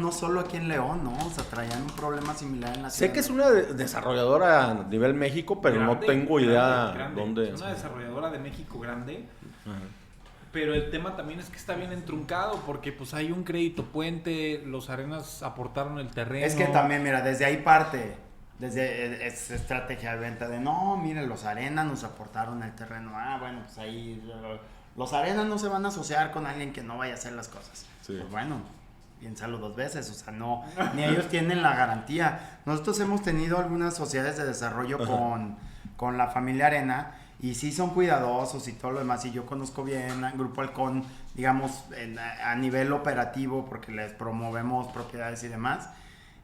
No solo aquí en León, ¿no? O sea, traían un problema similar en la ciudad. Sé que es una desarrolladora a nivel México, pero Grande, no tengo idea grande. dónde. Es una desarrolladora de México grande. Ajá. Pero el tema también es que está bien entruncado porque pues hay un crédito puente, los Arenas aportaron el terreno. Es que también, mira, desde ahí parte, desde esa estrategia de venta de, no, miren, los Arenas nos aportaron el terreno. Ah, bueno, pues ahí, los Arenas no se van a asociar con alguien que no vaya a hacer las cosas. Sí. Pues bueno, piénsalo dos veces, o sea, no, ni ellos tienen la garantía. Nosotros hemos tenido algunas sociedades de desarrollo con la familia Arena, y sí son cuidadosos y todo lo demás, y yo conozco bien al Grupo Halcón, digamos, a nivel operativo, porque les promovemos propiedades y demás,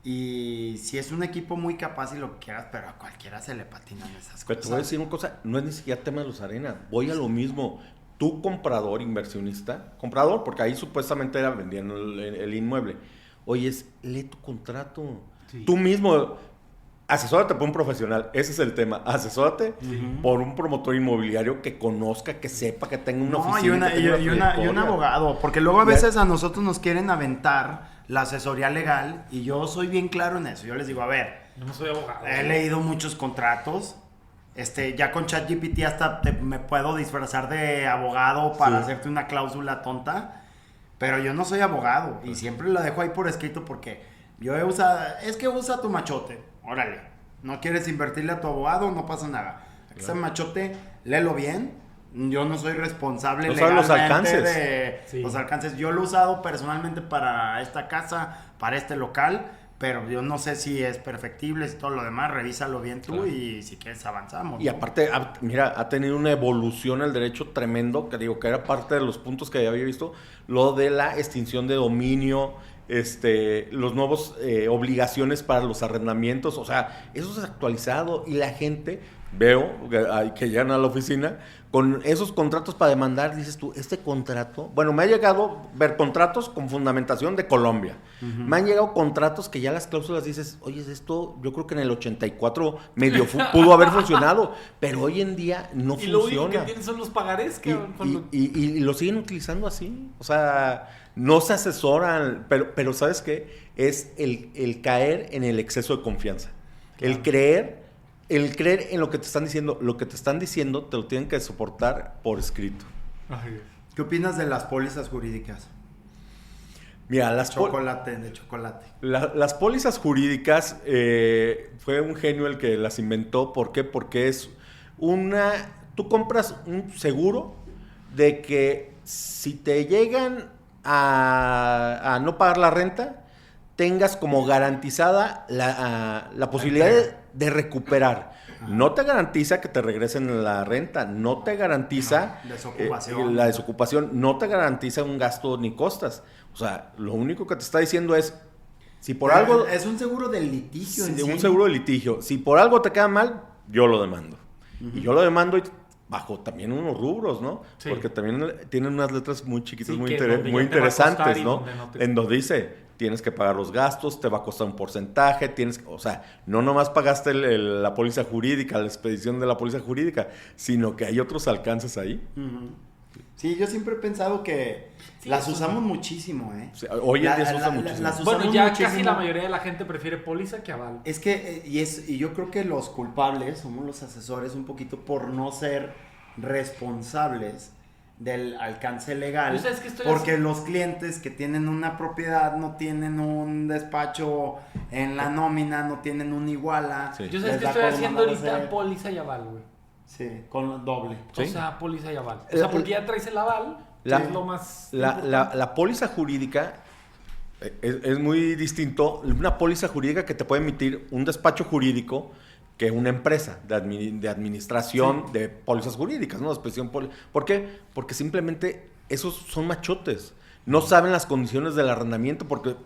y sí es un equipo muy capaz y lo que quieras, pero a cualquiera se le patinan esas Pero cosas. te voy a decir una cosa, no es ni siquiera tema de los Arena, voy a lo mismo. Tú comprador, inversionista, comprador, porque ahí supuestamente era vendiendo el inmueble. Oye, lee tu contrato. Sí. Tú mismo, asesórate por un profesional, ese es el tema. Asesórate por un promotor inmobiliario que conozca, que sepa, que tenga una oficina. Y un abogado, porque luego a veces a nosotros nos quieren aventar la asesoría legal, y yo soy bien claro en eso. Yo les digo, a ver, Yo no soy abogado. he leído muchos contratos. Ya con ChatGPT hasta me puedo disfrazar de abogado para hacerte una cláusula tonta, pero yo no soy abogado y siempre lo dejo ahí por escrito porque yo he usado, es que usa tu machote, órale, no quieres invertirle a tu abogado, no pasa nada. Ese machote, léelo bien, yo no soy responsable legalmente los alcances. de los alcances. Yo lo he usado personalmente para esta casa, para este local, pero yo no sé si es perfectible, si todo lo demás, revísalo bien tú, claro. Y si quieres avanzamos. Y aparte, mira, ha tenido una evolución el derecho tremendo, que digo que era parte de los puntos que había visto, lo de la extinción de dominio, los nuevos obligaciones para los arrendamientos, o sea, eso se ha actualizado y la gente, veo que llegan a la oficina con esos contratos para demandar, dices tú, este contrato, bueno, me ha llegado ver contratos con fundamentación de Colombia, me han llegado contratos que ya las cláusulas dices, oye, esto yo creo que en el 84 medio pudo haber funcionado, pero hoy en día no funciona. Y lo único que tienen son los pagarés, y lo siguen utilizando así, o sea, no se asesoran, pero ¿sabes qué? Es el caer en el exceso de confianza, claro. El creer en lo que te están diciendo, te lo tienen que soportar por escrito. ¿Qué opinas de las pólizas jurídicas? Mira, de chocolate. Las pólizas jurídicas, fue un genio el que las inventó. ¿Por qué? Porque tú compras un seguro de que si te llegan a no pagar la renta, tengas como garantizada la posibilidad de recuperar. No te garantiza que te regresen la renta, no te garantiza desocupación. La desocupación, no te garantiza un gasto ni costas. O sea, lo único que te está diciendo es, si por algo... Es un seguro de litigio. Un seguro de litigio. Si por algo te queda mal, yo lo demando. Y yo lo demando bajo también unos rubros, ¿no? Sí. Porque también tienen unas letras muy chiquitas, muy interesantes, ¿no? En donde dice, tienes que pagar los gastos, te va a costar un porcentaje, o sea, no nomás pagaste la póliza jurídica, la expedición de la póliza jurídica, sino que hay otros alcances ahí. Sí, yo siempre he pensado que las usamos muchísimo, ¿eh? O sea, hoy en día se usa muchísimo. Bueno, ya muchísimo. Casi la mayoría de la gente prefiere póliza que aval. Es que, y yo creo que los culpables somos los asesores un poquito por no ser responsables del alcance legal, porque los clientes que tienen una propiedad no tienen un despacho en la nómina, no tienen un iguala. Sí. Yo sé que estoy haciendo ahorita póliza y aval, güey. Sí, con doble. ¿Sí? O sea, póliza y aval. O sea, porque ya traes el aval, es lo más... La póliza jurídica es muy distinto. Una póliza jurídica que te puede emitir un despacho jurídico que una empresa de administración de pólizas jurídicas, ¿no? ¿Por qué? Porque simplemente esos son machotes. No saben las condiciones del arrendamiento, porque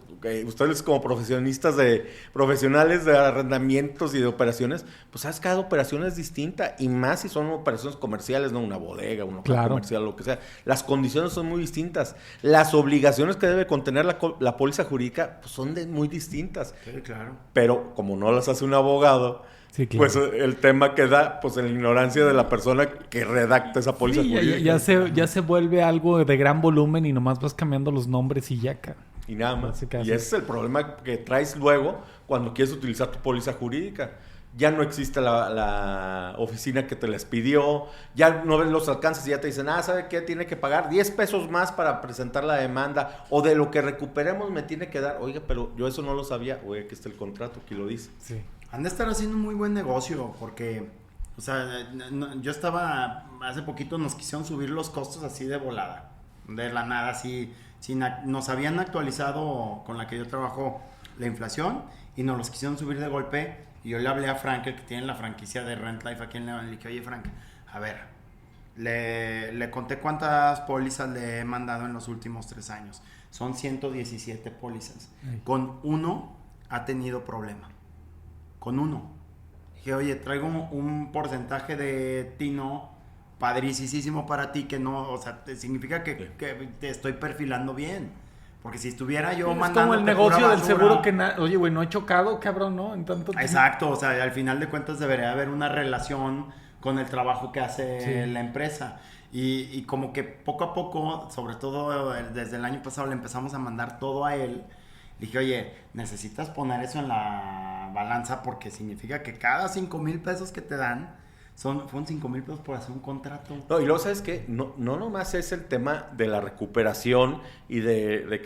ustedes como profesionales de arrendamientos y de operaciones, pues sabes, cada operación es distinta, y más si son operaciones comerciales, no una bodega, un local comercial, lo que sea. Las condiciones son muy distintas. Las obligaciones que debe contener la póliza jurídica pues son muy distintas. Sí, claro. Pero como no las hace un abogado, sí, claro, pues el tema queda pues en la ignorancia de la persona que redacta esa póliza jurídica. Ya se vuelve algo de gran volumen y nomás vas cambiando los nombres y ya acá. Y nada más. Casi, casi. Y ese es el problema que traes luego cuando quieres utilizar tu póliza jurídica. Ya no existe la oficina que te les pidió, ya no ves los alcances y ya te dicen, ¿sabe qué? Tiene que pagar 10 pesos más para presentar la demanda, o de lo que recuperemos me tiene que dar. Oiga, pero yo eso no lo sabía. Oiga, aquí está el contrato, aquí lo dice. Sí. Han de estar haciendo un muy buen negocio porque, o sea, yo estaba, hace poquito nos quisieron subir los costos así de volada, de la nada, así, nos habían actualizado con la que yo trabajo la inflación y nos los quisieron subir de golpe. Y yo le hablé a Frank, el que tiene la franquicia de Rent Life aquí en León, y le dije, oye Frank, a ver, le conté cuántas pólizas le he mandado en los últimos 3 años. Son 117 pólizas. Con uno ha tenido problema. Con uno. Dije, oye, traigo un porcentaje de tino padricísimo para ti que no, o sea, significa que te estoy perfilando bien. Porque si estuviera yo mandando. Es como el negocio del seguro que oye, güey, no he chocado, cabrón, ¿no? En tanto tiempo. Exacto, o sea, al final de cuentas debería haber una relación con el trabajo que hace la empresa. Y como que poco a poco, sobre todo desde el año pasado, le empezamos a mandar todo a él. Le dije, oye, necesitas poner eso en la balanza porque significa que cada 5,000 pesos que te dan fueron 5,000 pesos por hacer un contrato. No, y luego, ¿sabes qué? No nomás es el tema de la recuperación y de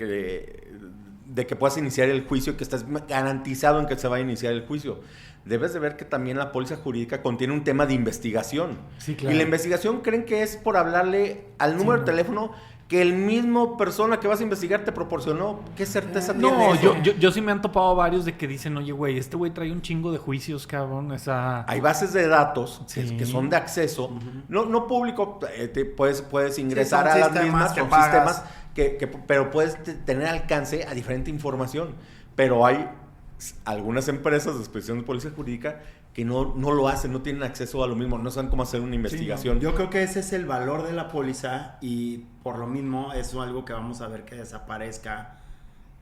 que puedas iniciar el juicio, que estás garantizado en que se va a iniciar el juicio. Debes de ver que también la póliza jurídica contiene un tema de investigación. Sí, claro. Y la investigación creen que es por hablarle al número de teléfono que el mismo persona que vas a investigar te proporcionó. ¿Qué certeza No, tienes? yo sí me han topado varios de que dicen, oye, güey, este güey trae un chingo de juicios, cabrón. Hay bases de datos Sí. que son de acceso, no público, puedes ingresar son a las sistemas mismas, que son pagas. sistemas pero puedes tener alcance a diferente información. Pero hay algunas empresas de expedición de policía jurídica que no lo hacen, no tienen acceso a lo mismo, no saben cómo hacer una investigación. Yo creo que ese es el valor de la póliza y por lo mismo es algo que vamos a ver que desaparezca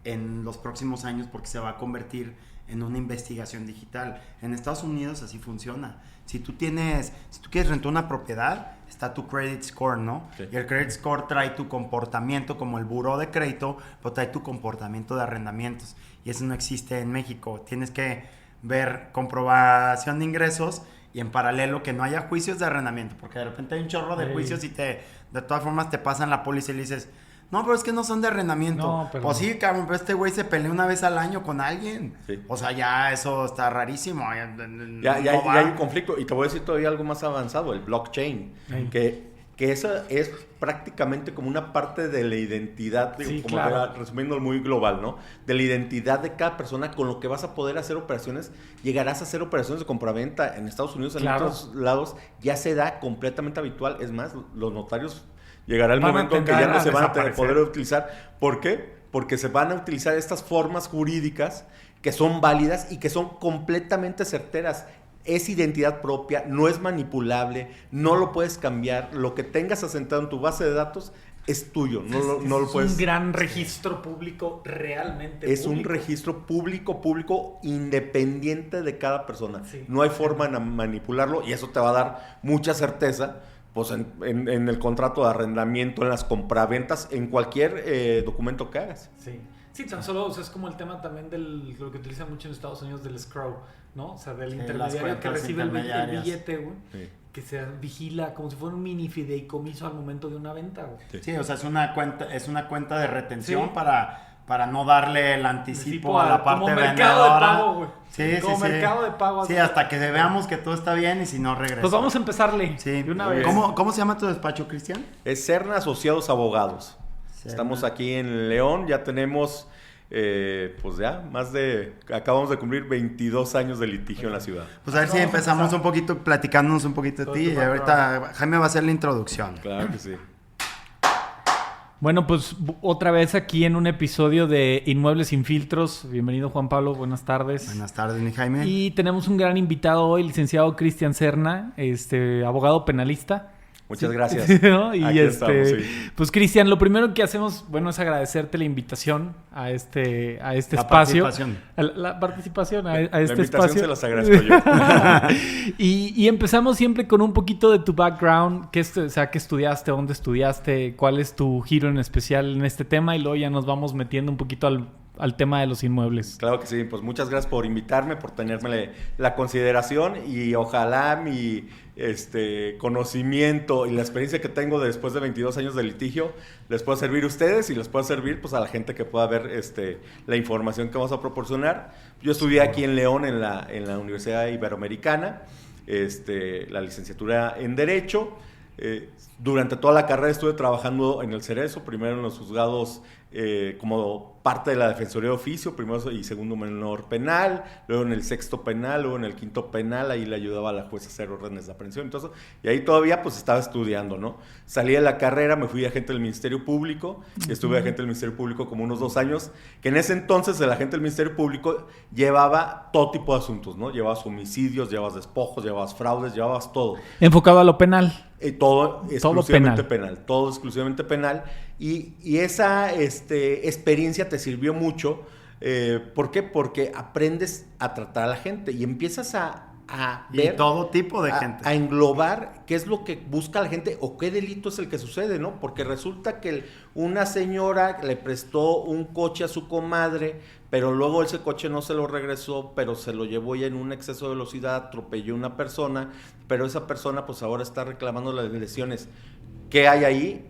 en los próximos años porque se va a convertir en una investigación digital. En Estados Unidos así funciona. Si tú quieres rentar una propiedad, está tu credit score, ¿no? Sí. Y el credit score trae tu comportamiento como el buró de crédito, pero trae tu comportamiento de arrendamientos. Y eso no existe en México. Tienes que ver comprobación de ingresos y en paralelo que no haya juicios de arrendamiento, porque de repente hay un chorro de juicios y de todas formas te pasan la póliza y le dices, no, pero es que no son de arrendamiento. No, pero pues sí, cabrón, pero este güey se pelea una vez al año con alguien. Sí. O sea, ya eso está rarísimo. Ya hay un conflicto. Y te voy a decir todavía algo más avanzado, el blockchain, que eso es prácticamente como una parte de la identidad, Sí, como claro. resumiendo muy global, ¿no? De la identidad de cada persona con lo que vas a poder hacer operaciones. Llegarás a hacer operaciones de compraventa en Estados Unidos, en Claro. otros lados, ya se da completamente habitual. Es más, los notarios llegará el Van a momento en que ya tender no a se van a desaparecer. poder utilizar. ¿Por qué? Porque se van a utilizar estas formas jurídicas que son válidas y que son completamente certeras. Es identidad propia, no es manipulable, no lo puedes cambiar. Lo que tengas asentado en tu base de datos es tuyo, no lo puedes. Es un gran registro público realmente. Es un público. registro público independiente de cada persona. Sí. No hay forma de manipularlo y eso te va a dar mucha certeza pues en el contrato de arrendamiento, en las compraventas, en cualquier documento que hagas. Sí. Sí, tan solo, o sea, es como el tema también lo que utilizan mucho en Estados Unidos del escrow, ¿no? O sea, del intermediario que recibe el billete, güey. Sí. Que se vigila como si fuera un mini fideicomiso al momento de una venta, güey. Sí, o sea, es una cuenta de retención Sí. para no darle el anticipo a la como parte mercado vendedora. de pago, güey. Sí, Como sí, mercado sí. de pago. Sí, hasta que veamos que todo está bien y si no regresa. Pues vamos a empezarle Sí. de una Muy vez. bien. ¿Cómo se llama tu despacho, Cristian? Es Serna Asociados Abogados. Serna. Estamos aquí en León, ya tenemos, pues ya, acabamos de cumplir 22 años de litigio en la ciudad. Pues a ver si Vamos a empezamos empezar. un poquito, platicándonos un poquito de Todo ti. tu Y background. ahorita Jaime va a hacer la introducción. Claro que sí. Bueno, pues otra vez aquí en un episodio de Inmuebles sin filtros. Bienvenido, Juan Pablo, buenas tardes. Buenas tardes, mi Jaime. Y tenemos un gran invitado hoy, licenciado Cristian Serna, abogado penalista. Muchas gracias. ¿No? Y Aquí estamos, sí. Pues Cristian, lo primero que hacemos, bueno, es agradecerte la invitación a este espacio. La participación a este espacio. Se las agradezco yo. y empezamos siempre con un poquito de tu background, qué estudiaste, dónde estudiaste, cuál es tu giro en especial en este tema, y luego ya nos vamos metiendo un poquito al tema de los inmuebles. Claro que sí, pues muchas gracias por invitarme, por tenerme la consideración, y ojalá mi conocimiento y la experiencia que tengo después de 22 años de litigio les pueda servir a ustedes y les pueda servir pues a la gente que pueda ver la información que vamos a proporcionar. Yo estudié aquí en León en la Universidad Iberoamericana, la licenciatura en Derecho. Durante toda la carrera estuve trabajando en el Cerezo, primero en los juzgados como parte de la Defensoría de Oficio, primero y segundo menor penal, luego en el sexto penal, luego en el quinto penal, ahí le ayudaba a la jueza a hacer órdenes de aprehensión, entonces, y ahí todavía pues estaba estudiando, ¿no? Salí de la carrera, me fui agente del Ministerio Público, y estuve agente del Ministerio Público como unos 2 años, que en ese entonces el agente del Ministerio Público llevaba todo tipo de asuntos, ¿no? Llevabas homicidios, llevabas despojos, llevabas fraudes, llevabas todo. Enfocado a lo penal. Todo exclusivamente penal. Todo exclusivamente penal. Y esa experiencia te sirvió mucho. ¿Por qué? Porque aprendes a tratar a la gente y empiezas a ver... Y todo tipo de gente. A englobar qué es lo que busca la gente o qué delito es el que sucede, ¿no? Porque resulta que una señora le prestó un coche a su comadre, pero luego ese coche no se lo regresó, pero se lo llevó ya en un exceso de velocidad, atropelló a una persona, pero esa persona pues ahora está reclamando las lesiones. ¿Qué hay ahí?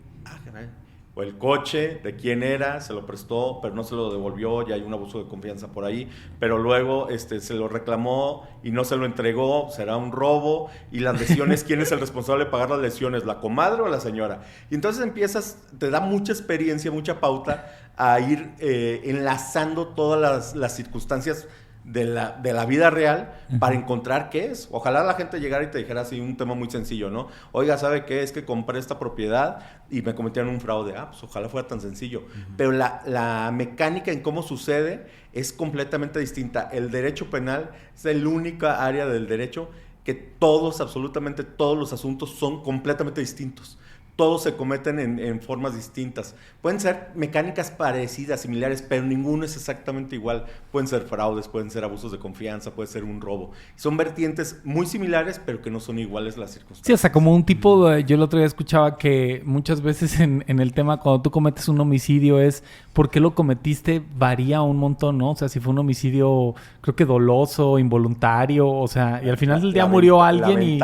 O el coche, de quién era, se lo prestó, pero no se lo devolvió, ya hay un abuso de confianza por ahí, pero luego se lo reclamó y no se lo entregó, será un robo, y las lesiones, ¿quién es el responsable de pagar las lesiones, la comadre o la señora? Y entonces te da mucha experiencia, mucha pauta a ir enlazando todas las circunstancias de la vida real para encontrar qué es. Ojalá la gente llegara y te dijera así un tema muy sencillo, ¿no? Oiga, ¿sabe qué? Es que compré esta propiedad y me cometieron un fraude. Pues ojalá fuera tan sencillo. Pero la mecánica en cómo sucede es completamente distinta. El derecho penal es la única área del derecho que absolutamente todos los asuntos son completamente distintos. Todos se cometen en formas distintas. Pueden ser mecánicas parecidas, similares, pero ninguno es exactamente igual. Pueden ser fraudes, pueden ser abusos de confianza, puede ser un robo. Son vertientes muy similares, pero que no son iguales las circunstancias. Sí, o sea, como un tipo yo el otro día escuchaba que muchas veces en el tema cuando tú cometes un homicidio es por qué lo cometiste varía un montón, ¿no? O sea, si fue un homicidio, creo que doloso, involuntario, o sea, y al final del día murió alguien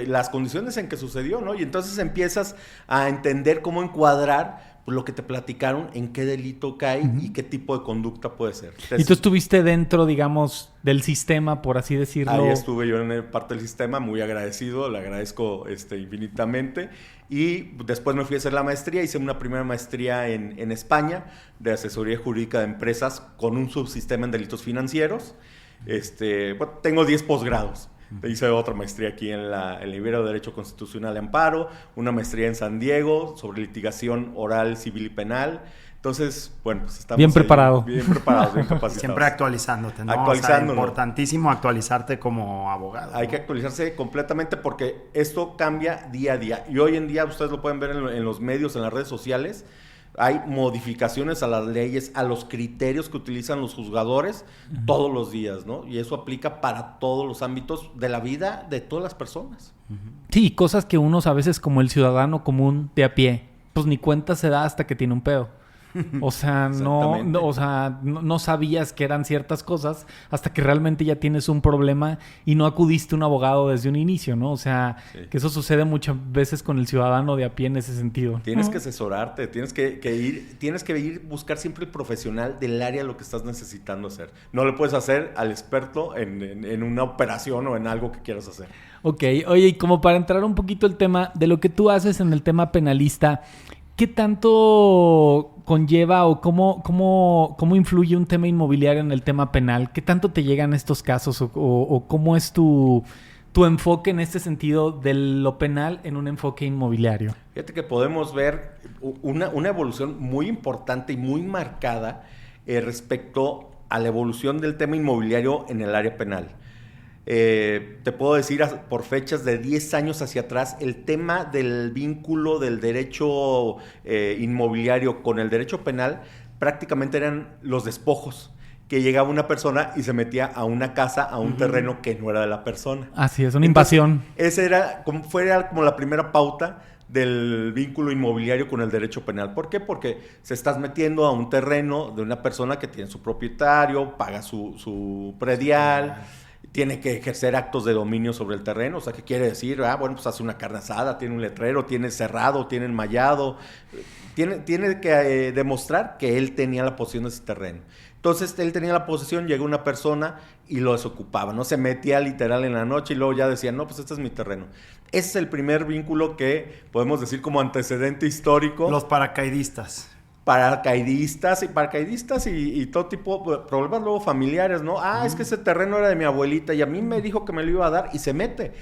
las condiciones en que sucedió, ¿no? Y entonces empiezas a entender cómo encuadrar lo que te platicaron, en qué delito cae y qué tipo de conducta puede ser. Y tú estuviste dentro, digamos, del sistema, por así decirlo. Ahí estuve yo en parte del sistema, muy agradecido, le agradezco infinitamente. Y después me fui a hacer la maestría, hice una primera maestría en España de asesoría jurídica de empresas con un subsistema en delitos financieros. Tengo 10 posgrados. Hice otra maestría aquí en la Ibero de Derecho Constitucional y Amparo, una maestría en San Diego sobre litigación oral, civil y penal. Entonces, bueno, pues estamos bien preparados, bien capacitados. Siempre actualizándote, ¿no? Actualizando. O sea, importantísimo actualizarte como abogado. Hay que actualizarse completamente porque esto cambia día a día. Y hoy en día, ustedes lo pueden ver en los medios, en las redes sociales, hay modificaciones a las leyes, a los criterios que utilizan los juzgadores todos los días, ¿no? Y eso aplica para todos los ámbitos de la vida de todas las personas. Sí, cosas que uno a veces como el ciudadano común de a pie, pues ni cuenta se da hasta que tiene un pedo. O sea, no sabías que eran ciertas cosas hasta que realmente ya tienes un problema y no acudiste a un abogado desde un inicio, ¿no? O sea, sí, que eso sucede muchas veces con el ciudadano de a pie en ese sentido. Tienes que asesorarte, tienes que ir buscar siempre el profesional del área de lo que estás necesitando hacer. No le puedes hacer al experto en una operación o en algo que quieras hacer. Ok, oye, y como para entrar un poquito el tema de lo que tú haces en el tema penalista, ¿qué tanto conlleva o cómo influye un tema inmobiliario en el tema penal? ¿Qué tanto te llegan estos casos o cómo es tu enfoque en este sentido de lo penal en un enfoque inmobiliario? Fíjate que podemos ver una evolución muy importante y muy marcada respecto a la evolución del tema inmobiliario en el área penal. te puedo decir por fechas de 10 años hacia atrás, el tema del vínculo del derecho inmobiliario con el derecho penal prácticamente eran los despojos, que llegaba una persona y se metía a una casa, a un terreno que no era de la persona. Así es, una invasión. Esa era como la primera pauta del vínculo inmobiliario con el derecho penal. ¿Por qué? Porque se estás metiendo a un terreno de una persona que tiene su propietario, paga su predial, tiene que ejercer actos de dominio sobre el terreno. O sea, ¿qué quiere decir? Bueno, pues hace una carne asada, tiene un letrero, tiene cerrado, tiene enmallado. Tiene que demostrar que él tenía la posesión de ese terreno. Entonces, él tenía la posesión, llegó una persona y lo desocupaba, ¿no? Se metía literal en la noche y luego ya decía, no, pues este es mi terreno. Ese es el primer vínculo que podemos decir como antecedente histórico. Los paracaidistas. Paracaidistas y todo tipo de problemas luego familiares, ¿no? Es que ese terreno era de mi abuelita y a mí me dijo que me lo iba a dar y se mete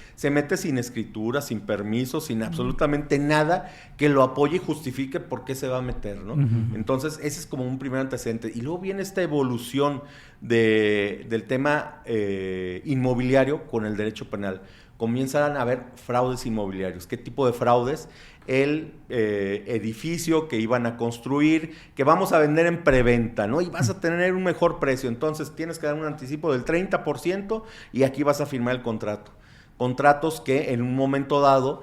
sin escritura, sin permiso, sin absolutamente nada que lo apoye y justifique por qué se va a meter, ¿no? Entonces, ese es como un primer antecedente. Y luego viene esta evolución del tema inmobiliario con el derecho penal. Comienzan a haber fraudes inmobiliarios. ¿Qué tipo de fraudes? El edificio que iban a construir, que vamos a vender en preventa, ¿no? Y vas a tener un mejor precio. Entonces tienes que dar un anticipo del 30% y aquí vas a firmar el contrato. Contratos que en un momento dado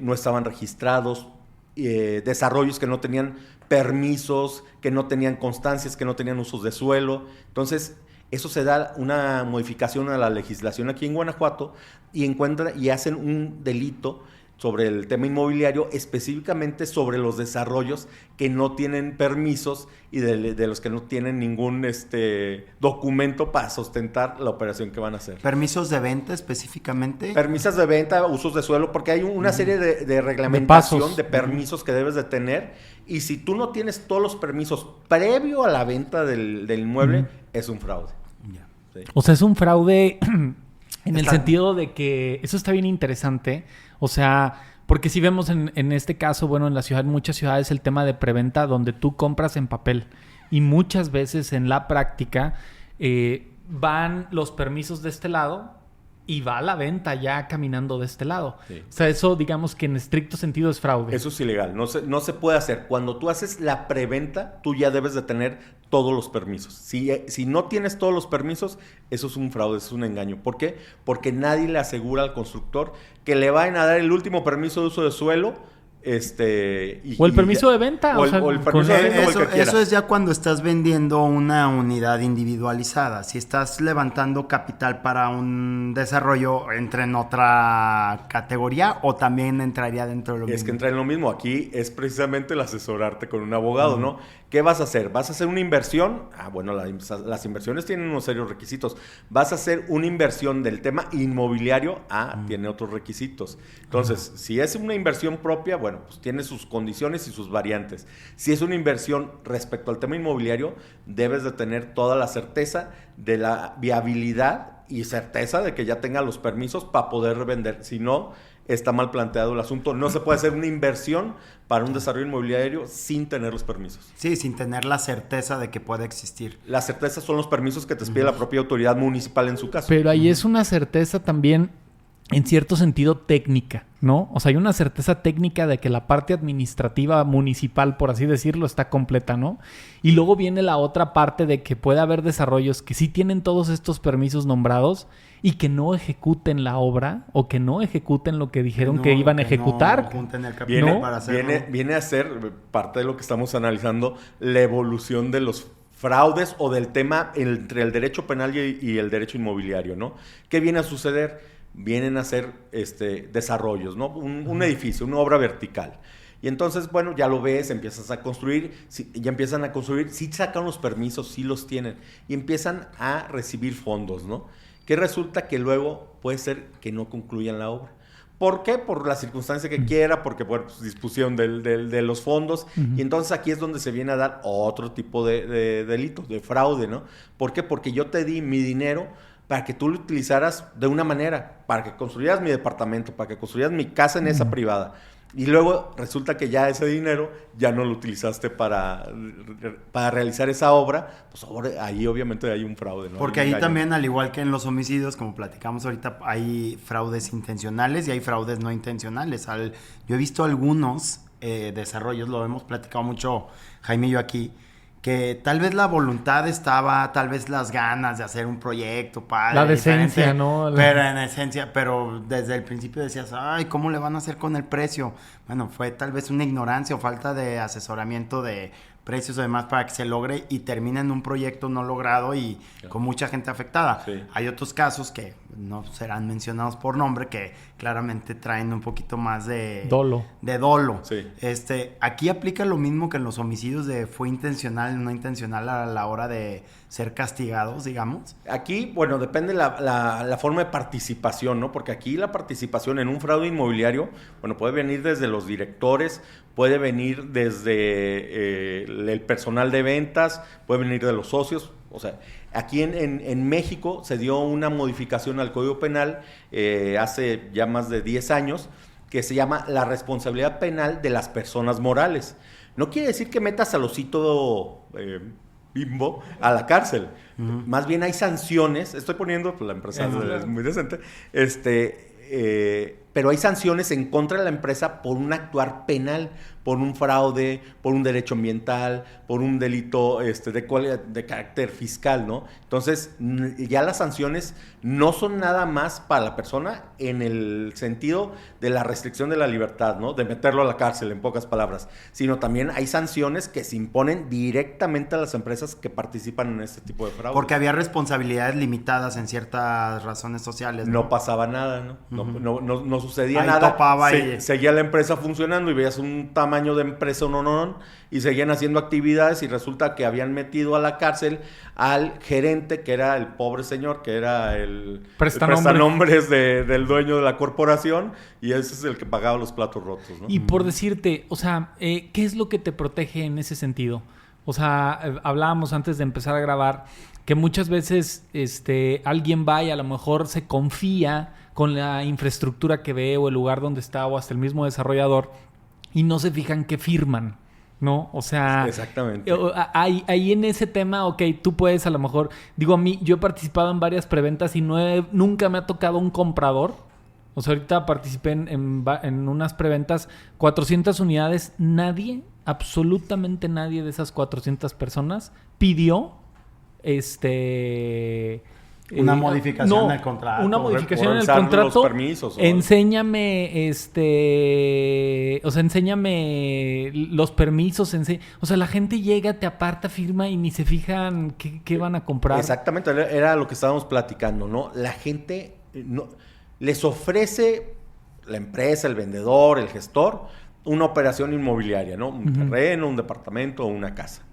no estaban registrados, desarrollos que no tenían permisos, que no tenían constancias, que no tenían usos de suelo. Entonces, eso se da una modificación a la legislación aquí en Guanajuato y hacen un delito sobre el tema inmobiliario, específicamente sobre los desarrollos que no tienen permisos y de los que no tienen ningún documento para sustentar la operación que van a hacer. ¿Permisos de venta específicamente? Permisos de venta, usos de suelo, porque hay una serie de reglamentación, de permisos que debes de tener, y si tú no tienes todos los permisos previo a la venta del inmueble, es un fraude. Ya. Sí. O sea, es un fraude en el sentido de que eso está bien interesante. O sea, porque si vemos en este caso, bueno, en la ciudad, en muchas ciudades, el tema de preventa donde tú compras en papel. Y muchas veces en la práctica van los permisos de este lado y va a la venta ya caminando de este lado. Sí. O sea, eso digamos que en estricto sentido es fraude. Eso es ilegal, no se puede hacer. Cuando tú haces la preventa, tú ya debes de tener todos los permisos. Si no tienes todos los permisos, eso es un fraude, eso es un engaño. ¿Por qué? Porque nadie le asegura al constructor que le vayan a dar el último permiso de uso de suelo. O el permiso de venta. O el permiso de venta, eso es ya cuando estás vendiendo una unidad individualizada. Si estás levantando capital para un desarrollo, ¿entra en otra categoría o también entraría dentro de lo mismo? Es que entra en lo mismo. Aquí es precisamente el asesorarte con un abogado, ¿no? ¿Qué vas a hacer? ¿Vas a hacer una inversión? Bueno, las inversiones tienen unos serios requisitos. ¿Vas a hacer una inversión del tema inmobiliario? Tiene otros requisitos. Entonces, si es una inversión propia, bueno, pues tiene sus condiciones y sus variantes. Si es una inversión respecto al tema inmobiliario, debes de tener toda la certeza de la viabilidad y certeza de que ya tenga los permisos para poder vender. Si no, está mal planteado el asunto. No se puede hacer una inversión para un desarrollo inmobiliario sin tener los permisos. Sí, sin tener la certeza de que puede existir. La certeza son los permisos que te expide la propia autoridad municipal en su caso. Pero ahí es una certeza también en cierto sentido técnica, ¿no? O sea, hay una certeza técnica de que la parte administrativa municipal, por así decirlo, está completa, ¿no? Y luego viene la otra parte de que puede haber desarrollos que sí tienen todos estos permisos nombrados y que no ejecuten la obra o que no ejecuten lo que dijeron que iban a ejecutar. Viene a ser parte de lo que estamos analizando, la evolución de los fraudes o del tema entre el derecho penal y el derecho inmobiliario, ¿no? ¿Qué viene a suceder? Vienen a ser desarrollos, ¿no? Un edificio, una obra vertical. Y entonces, bueno, ya lo ves, empiezas a construir, ya empiezan a construir, sí sacan los permisos, sí los tienen, y empiezan a recibir fondos, ¿no? Que resulta que luego puede ser que no concluyan la obra. ¿Por qué? Por la circunstancia que quiera, porque por discusión de los fondos. Y entonces aquí es donde se viene a dar otro tipo de delitos, de fraude, ¿no? ¿Por qué? Porque yo te di mi dinero para que tú lo utilizaras de una manera, para que construyeras mi departamento, para que construyeras mi casa en esa privada. Y luego resulta que ya ese dinero ya no lo utilizaste para realizar esa obra, pues ahora ahí obviamente hay un fraude, ¿no? Porque ahí también, al igual que en los homicidios, como platicamos ahorita, hay fraudes intencionales y hay fraudes no intencionales. Yo he visto algunos desarrollos, lo hemos platicado mucho Jaime y yo aquí, que tal vez la voluntad estaba, tal vez las ganas de hacer un proyecto padre, la decencia, ¿no? Pero en esencia, pero desde el principio decías, ay, ¿cómo le van a hacer con el precio? Bueno, fue tal vez una ignorancia o falta de asesoramiento de precios o demás para que se logre y termine en un proyecto no logrado y con mucha gente afectada. Sí. Hay otros casos que no serán mencionados por nombre que claramente traen un poquito más de dolo. Sí. Aquí aplica lo mismo que en los homicidios de fue intencional, no intencional a la hora de ser castigados, digamos. Aquí, bueno, depende la forma de participación, ¿no? Porque aquí la participación en un fraude inmobiliario, bueno, puede venir desde los directores, puede venir desde el personal de ventas, puede venir de los socios. O sea, aquí en México se dio una modificación al Código Penal hace ya más de 10 años que se llama la responsabilidad penal de las personas morales. No quiere decir que metas al osito Bimbo a la cárcel. Uh-huh. Más bien hay sanciones. Estoy poniendo, pues la empresa es muy decente. Pero hay sanciones en contra de la empresa por un actuar penal, por un fraude, por un derecho ambiental, por un delito de carácter fiscal, ¿no? Entonces, ya las sanciones no son nada más para la persona en el sentido de la restricción de la libertad, ¿no? De meterlo a la cárcel, en pocas palabras, sino también hay sanciones que se imponen directamente a las empresas que participan en este tipo de fraude. Porque había responsabilidades limitadas en ciertas razones sociales, ¿no? No pasaba nada, ¿no? Uh-huh. No sucedía ahí nada. Topaba seguía la empresa funcionando y veías un tamaño de empresa y seguían haciendo actividades y resulta que habían metido a la cárcel al gerente, que era el pobre señor, que era el prestanombres del dueño de la corporación, y ese es el que pagaba los platos rotos, ¿no? Y por decirte, o sea, ¿qué es lo que te protege en ese sentido? O sea, hablábamos antes de empezar a grabar que muchas veces alguien va y a lo mejor se confía con la infraestructura que ve o el lugar donde está o hasta el mismo desarrollador y no se fijan qué firman, ¿no? O sea... Exactamente. Ahí en ese tema, ok, tú puedes a lo mejor... Digo, yo he participado en varias preventas y nunca me ha tocado un comprador. O sea, ahorita participé en unas preventas, 400 unidades, absolutamente nadie de esas 400 personas pidió una modificación del contrato. Una modificación en el contrato. Los permisos, enséñame, enséñame los permisos. O sea, la gente llega, te aparta, firma y ni se fijan qué van a comprar. Exactamente, era lo que estábamos platicando, ¿no? La gente les ofrece la empresa, el vendedor, el gestor, una operación inmobiliaria, ¿no? Un terreno, un departamento o una casa.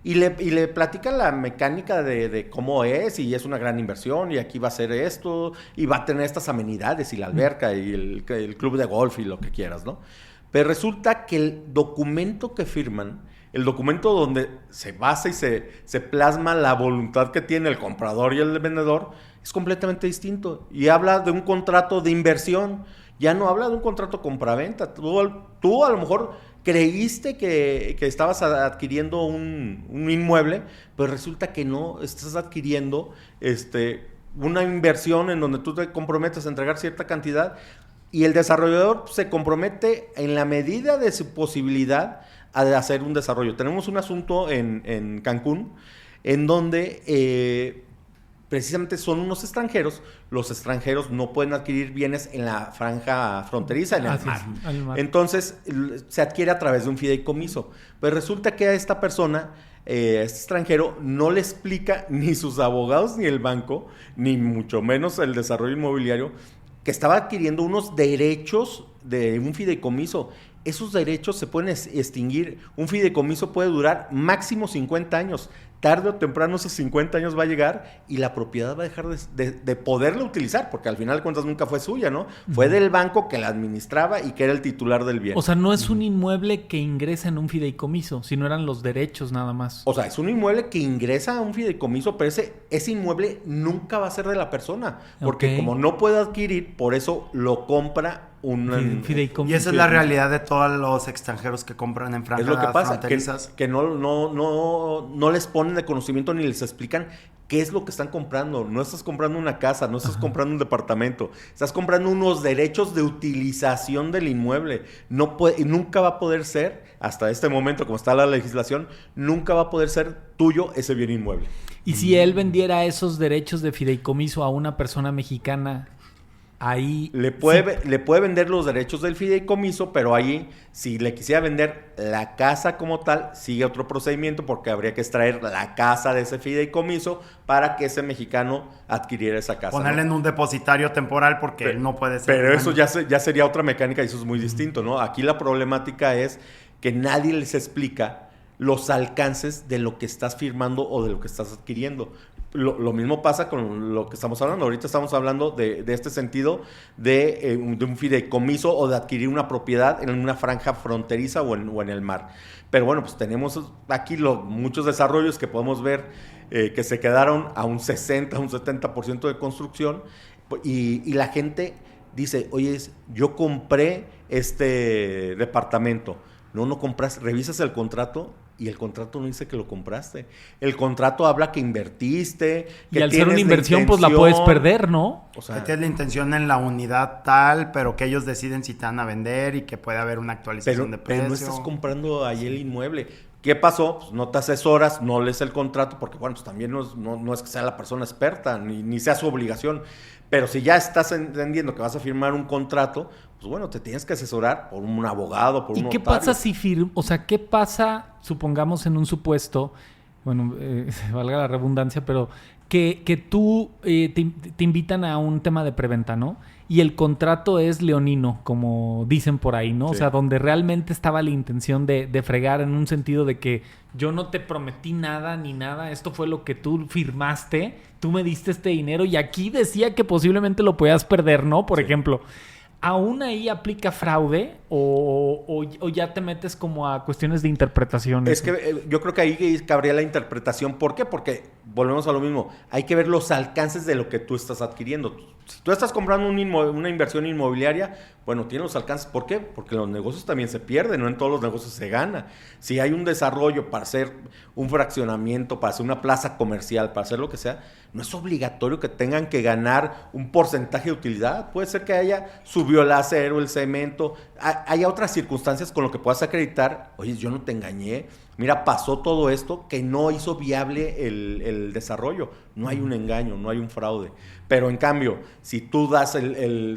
Y le platican la mecánica de cómo es, y es una gran inversión, y aquí va a ser esto, y va a tener estas amenidades, y la alberca, y el club de golf, y lo que quieras, ¿no? Pero resulta que el documento que firman, el documento donde se basa y se plasma la voluntad que tiene el comprador y el vendedor, es completamente distinto. Y habla de un contrato de inversión, ya no habla de un contrato compraventa. Tú a lo mejor creíste que estabas adquiriendo un inmueble, pero resulta que no, estás adquiriendo una inversión en donde tú te comprometes a entregar cierta cantidad y el desarrollador se compromete en la medida de su posibilidad a hacer un desarrollo. Tenemos un asunto en Cancún en donde precisamente son unos extranjeros. Los extranjeros no pueden adquirir bienes en la franja fronteriza, en el mar. Entonces, se adquiere a través de un fideicomiso. Pues resulta que a esta persona, este extranjero, no le explica ni sus abogados ni el banco, ni mucho menos el desarrollo inmobiliario, que estaba adquiriendo unos derechos de un fideicomiso. Esos derechos se pueden extinguir. Un fideicomiso puede durar máximo 50 años. Tarde o temprano esos 50 años va a llegar y la propiedad va a dejar de poderla utilizar, porque al final de cuentas nunca fue suya, ¿no? Fue del banco que la administraba y que era el titular del bien. O sea, no es un inmueble que ingresa en un fideicomiso, sino eran los derechos nada más. O sea, es un inmueble que ingresa a un fideicomiso, pero ese inmueble nunca va a ser de la persona, porque como no puede adquirir, por eso lo compra fideicomiso. Y esa es la realidad de todos los extranjeros que compran en franjas es lo que pasa, fronterizas. que no les ponen de conocimiento ni les explican qué es lo que están comprando. No estás comprando una casa, no estás comprando un departamento, estás comprando unos derechos de utilización del inmueble. Nunca va a poder ser, hasta este momento, como está la legislación, nunca va a poder ser tuyo ese bien inmueble. Y si él vendiera esos derechos de fideicomiso a una persona mexicana, ahí... Le puede vender los derechos del fideicomiso, pero ahí, si le quisiera vender la casa como tal, sigue otro procedimiento porque habría que extraer la casa de ese fideicomiso para que ese mexicano adquiriera esa casa. Ponerle en un depositario temporal porque él no puede ser... Pero eso ya sería otra mecánica y eso es muy distinto, ¿no? Aquí la problemática es que nadie les explica los alcances de lo que estás firmando o de lo que estás adquiriendo. Lo mismo pasa con lo que estamos hablando. Ahorita estamos hablando de este sentido de un fideicomiso o de adquirir una propiedad en una franja fronteriza o en el mar. Pero bueno, pues tenemos aquí muchos desarrollos que podemos ver que se quedaron a un 60, un 70% de construcción y la gente dice, oye, yo compré este departamento. No compras, revisas el contrato y el contrato no dice que lo compraste. El contrato habla que invertiste, que y al ser una inversión, pues la puedes perder, ¿no? O sea, que tienes la intención en la unidad tal, pero que ellos deciden si te van a vender y que puede haber una actualización de precio. Pero no estás comprando ahí el inmueble. ¿Qué pasó? Pues no te asesoras, no lees el contrato, porque bueno, pues también no es que sea la persona experta, ni sea su obligación. Pero si ya estás entendiendo que vas a firmar un contrato, pues bueno, te tienes que asesorar por un abogado, por un notario. ¿Y qué pasa si qué pasa, supongamos en un supuesto, bueno, valga la redundancia, pero que tú te invitan a un tema de preventa, ¿no? Y el contrato es leonino, como dicen por ahí, ¿no? Sí. O sea, donde realmente estaba la intención de fregar en un sentido de que yo no te prometí nada ni nada, esto fue lo que tú firmaste, tú me diste este dinero y aquí decía que posiblemente lo podías perder, ¿no? Por ejemplo, ¿aún ahí aplica fraude o ya te metes como a cuestiones de interpretación? Es que yo creo que ahí cabría la interpretación. ¿Por qué? Porque volvemos a lo mismo. Hay que ver los alcances de lo que tú estás adquiriendo. Si tú estás comprando una inversión inmobiliaria, bueno, tiene los alcances. ¿Por qué? Porque los negocios también se pierden, no en todos los negocios se gana. Si hay un desarrollo para hacer un fraccionamiento, para hacer una plaza comercial, para hacer lo que sea, no es obligatorio que tengan que ganar un porcentaje de utilidad. Puede ser que subió el acero, el cemento, haya otras circunstancias con lo que puedas acreditar. Oye, yo no te engañé. Mira, pasó todo esto que no hizo viable el desarrollo. No hay un engaño, no hay un fraude. Pero en cambio, si tú das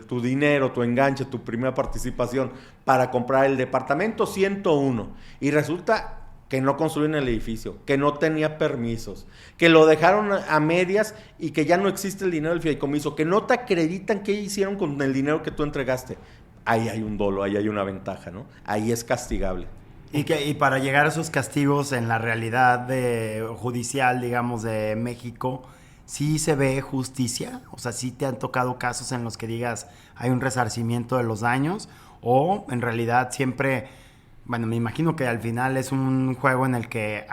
tu dinero, tu enganche, tu primera participación para comprar el departamento 101 y resulta que no construyen el edificio, que no tenía permisos, que lo dejaron a medias y que ya no existe el dinero del fideicomiso, que no te acreditan qué hicieron con el dinero que tú entregaste, ahí hay un dolo, ahí hay una ventaja, ¿no? Ahí es castigable. Y para llegar a esos castigos en la realidad judicial, digamos, de México, ¿sí se ve justicia? O sea, ¿sí te han tocado casos en los que digas hay un resarcimiento de los daños? ¿O en realidad siempre, bueno, me imagino que al final es un juego en el que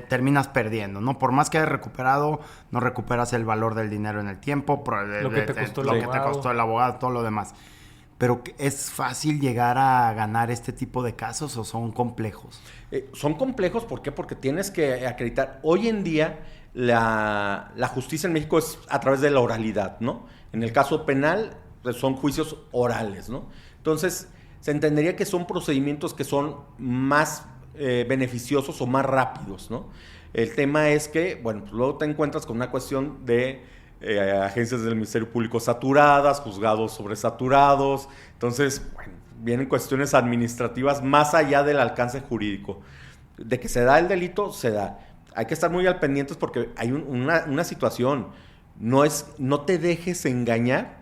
terminas perdiendo, ¿no? Por más que hayas recuperado, no recuperas el valor del dinero en el tiempo, lo que te costó el abogado, todo lo demás. ¿Pero es fácil llegar a ganar este tipo de casos o son complejos? Son complejos, ¿por qué? Porque tienes que acreditar. Hoy en día la justicia en México es a través de la oralidad, ¿no? En el caso penal pues, son juicios orales, ¿no? Entonces, se entendería que son procedimientos que son más beneficiosos o más rápidos, ¿no? El tema es que, bueno, pues luego te encuentras con una cuestión de agencias del Ministerio Público saturadas, juzgados sobresaturados. Entonces, bueno, vienen cuestiones administrativas más allá del alcance jurídico. De que se da el delito, se da. Hay que estar muy al pendientes porque hay una situación. No te dejes engañar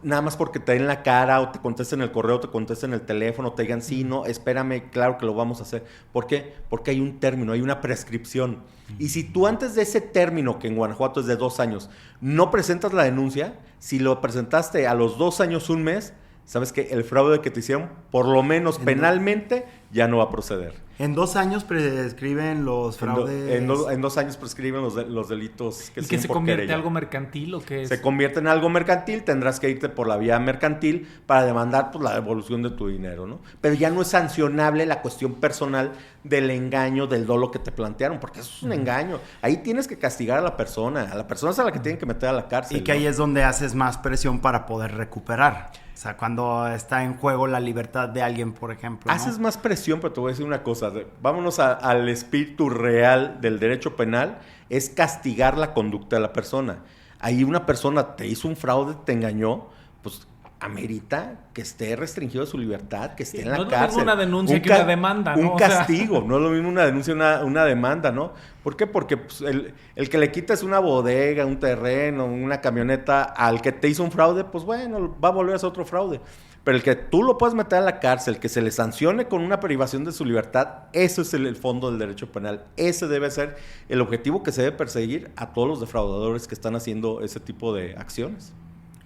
nada más porque te den la cara o te contesten el correo, te contesten el teléfono, te digan, sí, no, espérame, claro que lo vamos a hacer. ¿Por qué? Porque hay un término, hay una prescripción. Y si tú antes de ese término, que en Guanajuato es de 2 años, no presentas la denuncia, si lo presentaste a los 2 años, 1 mes, sabes que el fraude que te hicieron, por lo menos penalmente, ya no va a proceder. En 2 años prescriben los fraudes. En 2 años prescriben los delitos ¿Y que se convierte en algo mercantil o qué es? Se convierte en algo mercantil, tendrás que irte por la vía mercantil para demandar pues, la devolución de tu dinero, ¿no? Pero ya no es sancionable la cuestión personal del engaño, del dolo que te plantearon, porque eso es un engaño. Ahí tienes que castigar a la persona es a la que tienen que meter a la cárcel. Y que ¿no? ahí es donde haces más presión para poder recuperar. O sea, cuando está en juego la libertad de alguien, por ejemplo, ¿no? Haces más presión, pero te voy a decir una cosa. Vámonos al espíritu real del derecho penal, es castigar la conducta de la persona. Ahí una persona te hizo un fraude, te engañó, pues amerita que esté restringido su libertad, que esté en la cárcel. No es una denuncia que una demanda, ¿no? Un castigo, no es lo mismo una denuncia una demanda, ¿no? ¿Por qué? Porque pues, el que le quitas una bodega, un terreno, una camioneta al que te hizo un fraude, pues bueno, va a volver a ser otro fraude. Pero el que tú lo puedas meter a la cárcel, que se le sancione con una privación de su libertad, eso es el fondo del derecho penal. Ese debe ser el objetivo que se debe perseguir a todos los defraudadores que están haciendo ese tipo de acciones.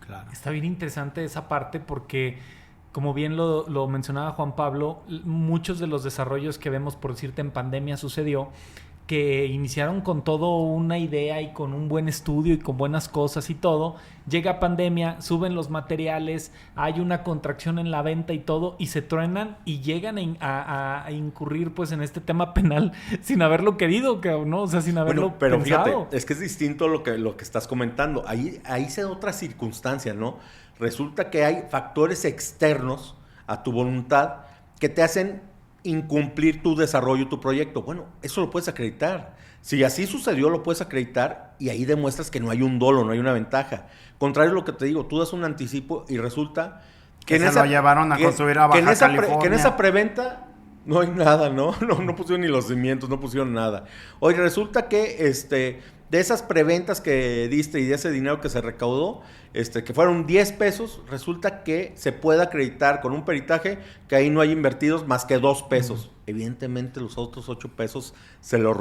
Claro. Está bien interesante esa parte porque, como bien lo mencionaba Juan Pablo, muchos de los desarrollos que vemos, por decirte, en pandemia sucedió que iniciaron con todo una idea y con un buen estudio y con buenas cosas y todo. Llega pandemia, suben los materiales, hay una contracción en la venta y todo, y se truenan y llegan a incurrir pues en este tema penal sin haberlo querido, ¿no? O sea, sin haberlo pero pensado. Fíjate, es que es distinto lo que estás comentando. Ahí se da otra circunstancia, ¿no? Resulta que hay factores externos a tu voluntad que te hacen incumplir tu desarrollo, tu proyecto. Bueno, eso lo puedes acreditar. Si así sucedió, lo puedes acreditar y ahí demuestras que no hay un dolo, no hay una ventaja. Contrario a lo que te digo, tú das un anticipo y resulta que se lo llevaron a construir a Baja California. Que en esa preventa no hay nada, ¿no? No pusieron ni los cimientos, no pusieron nada. Oye, resulta que de esas preventas que diste y de ese dinero que se recaudó, que fueron 10 pesos, resulta que se puede acreditar con un peritaje que ahí no hay invertidos más que 2 pesos. Evidentemente los otros 8 pesos se los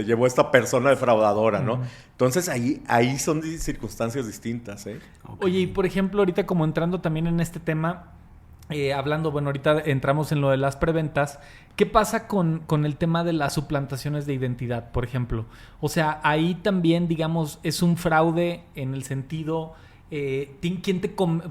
llevó esta persona defraudadora, ¿no? Entonces ahí son circunstancias distintas, ¿eh? Okay. Oye, y por ejemplo, ahorita como entrando también en este tema, hablando, bueno, ahorita entramos en lo de las preventas. ¿Qué pasa con el tema de las suplantaciones de identidad, por ejemplo? O sea, ahí también, digamos, es un fraude en el sentido... ¿quién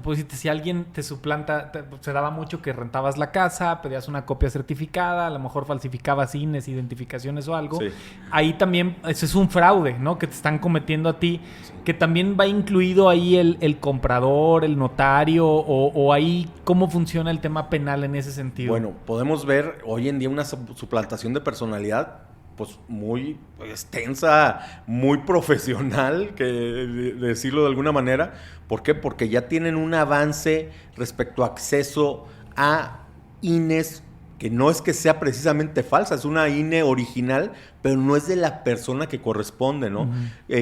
pues si alguien te suplanta, se daba mucho que rentabas la casa, pedías una copia certificada, a lo mejor falsificabas INES, identificaciones o algo. Sí. Ahí también, eso es un fraude, ¿no? Que te están cometiendo a ti, sí. Que también va incluido ahí el comprador, el notario, o ahí, ¿cómo funciona el tema penal en ese sentido? Bueno, podemos ver hoy en día una suplantación de personalidad pues muy extensa, muy profesional, que decirlo de alguna manera. ¿Por qué? Porque ya tienen un avance respecto a acceso a INES, que no es que sea precisamente falsa, es una INE original, pero no es de la persona que corresponde, ¿no?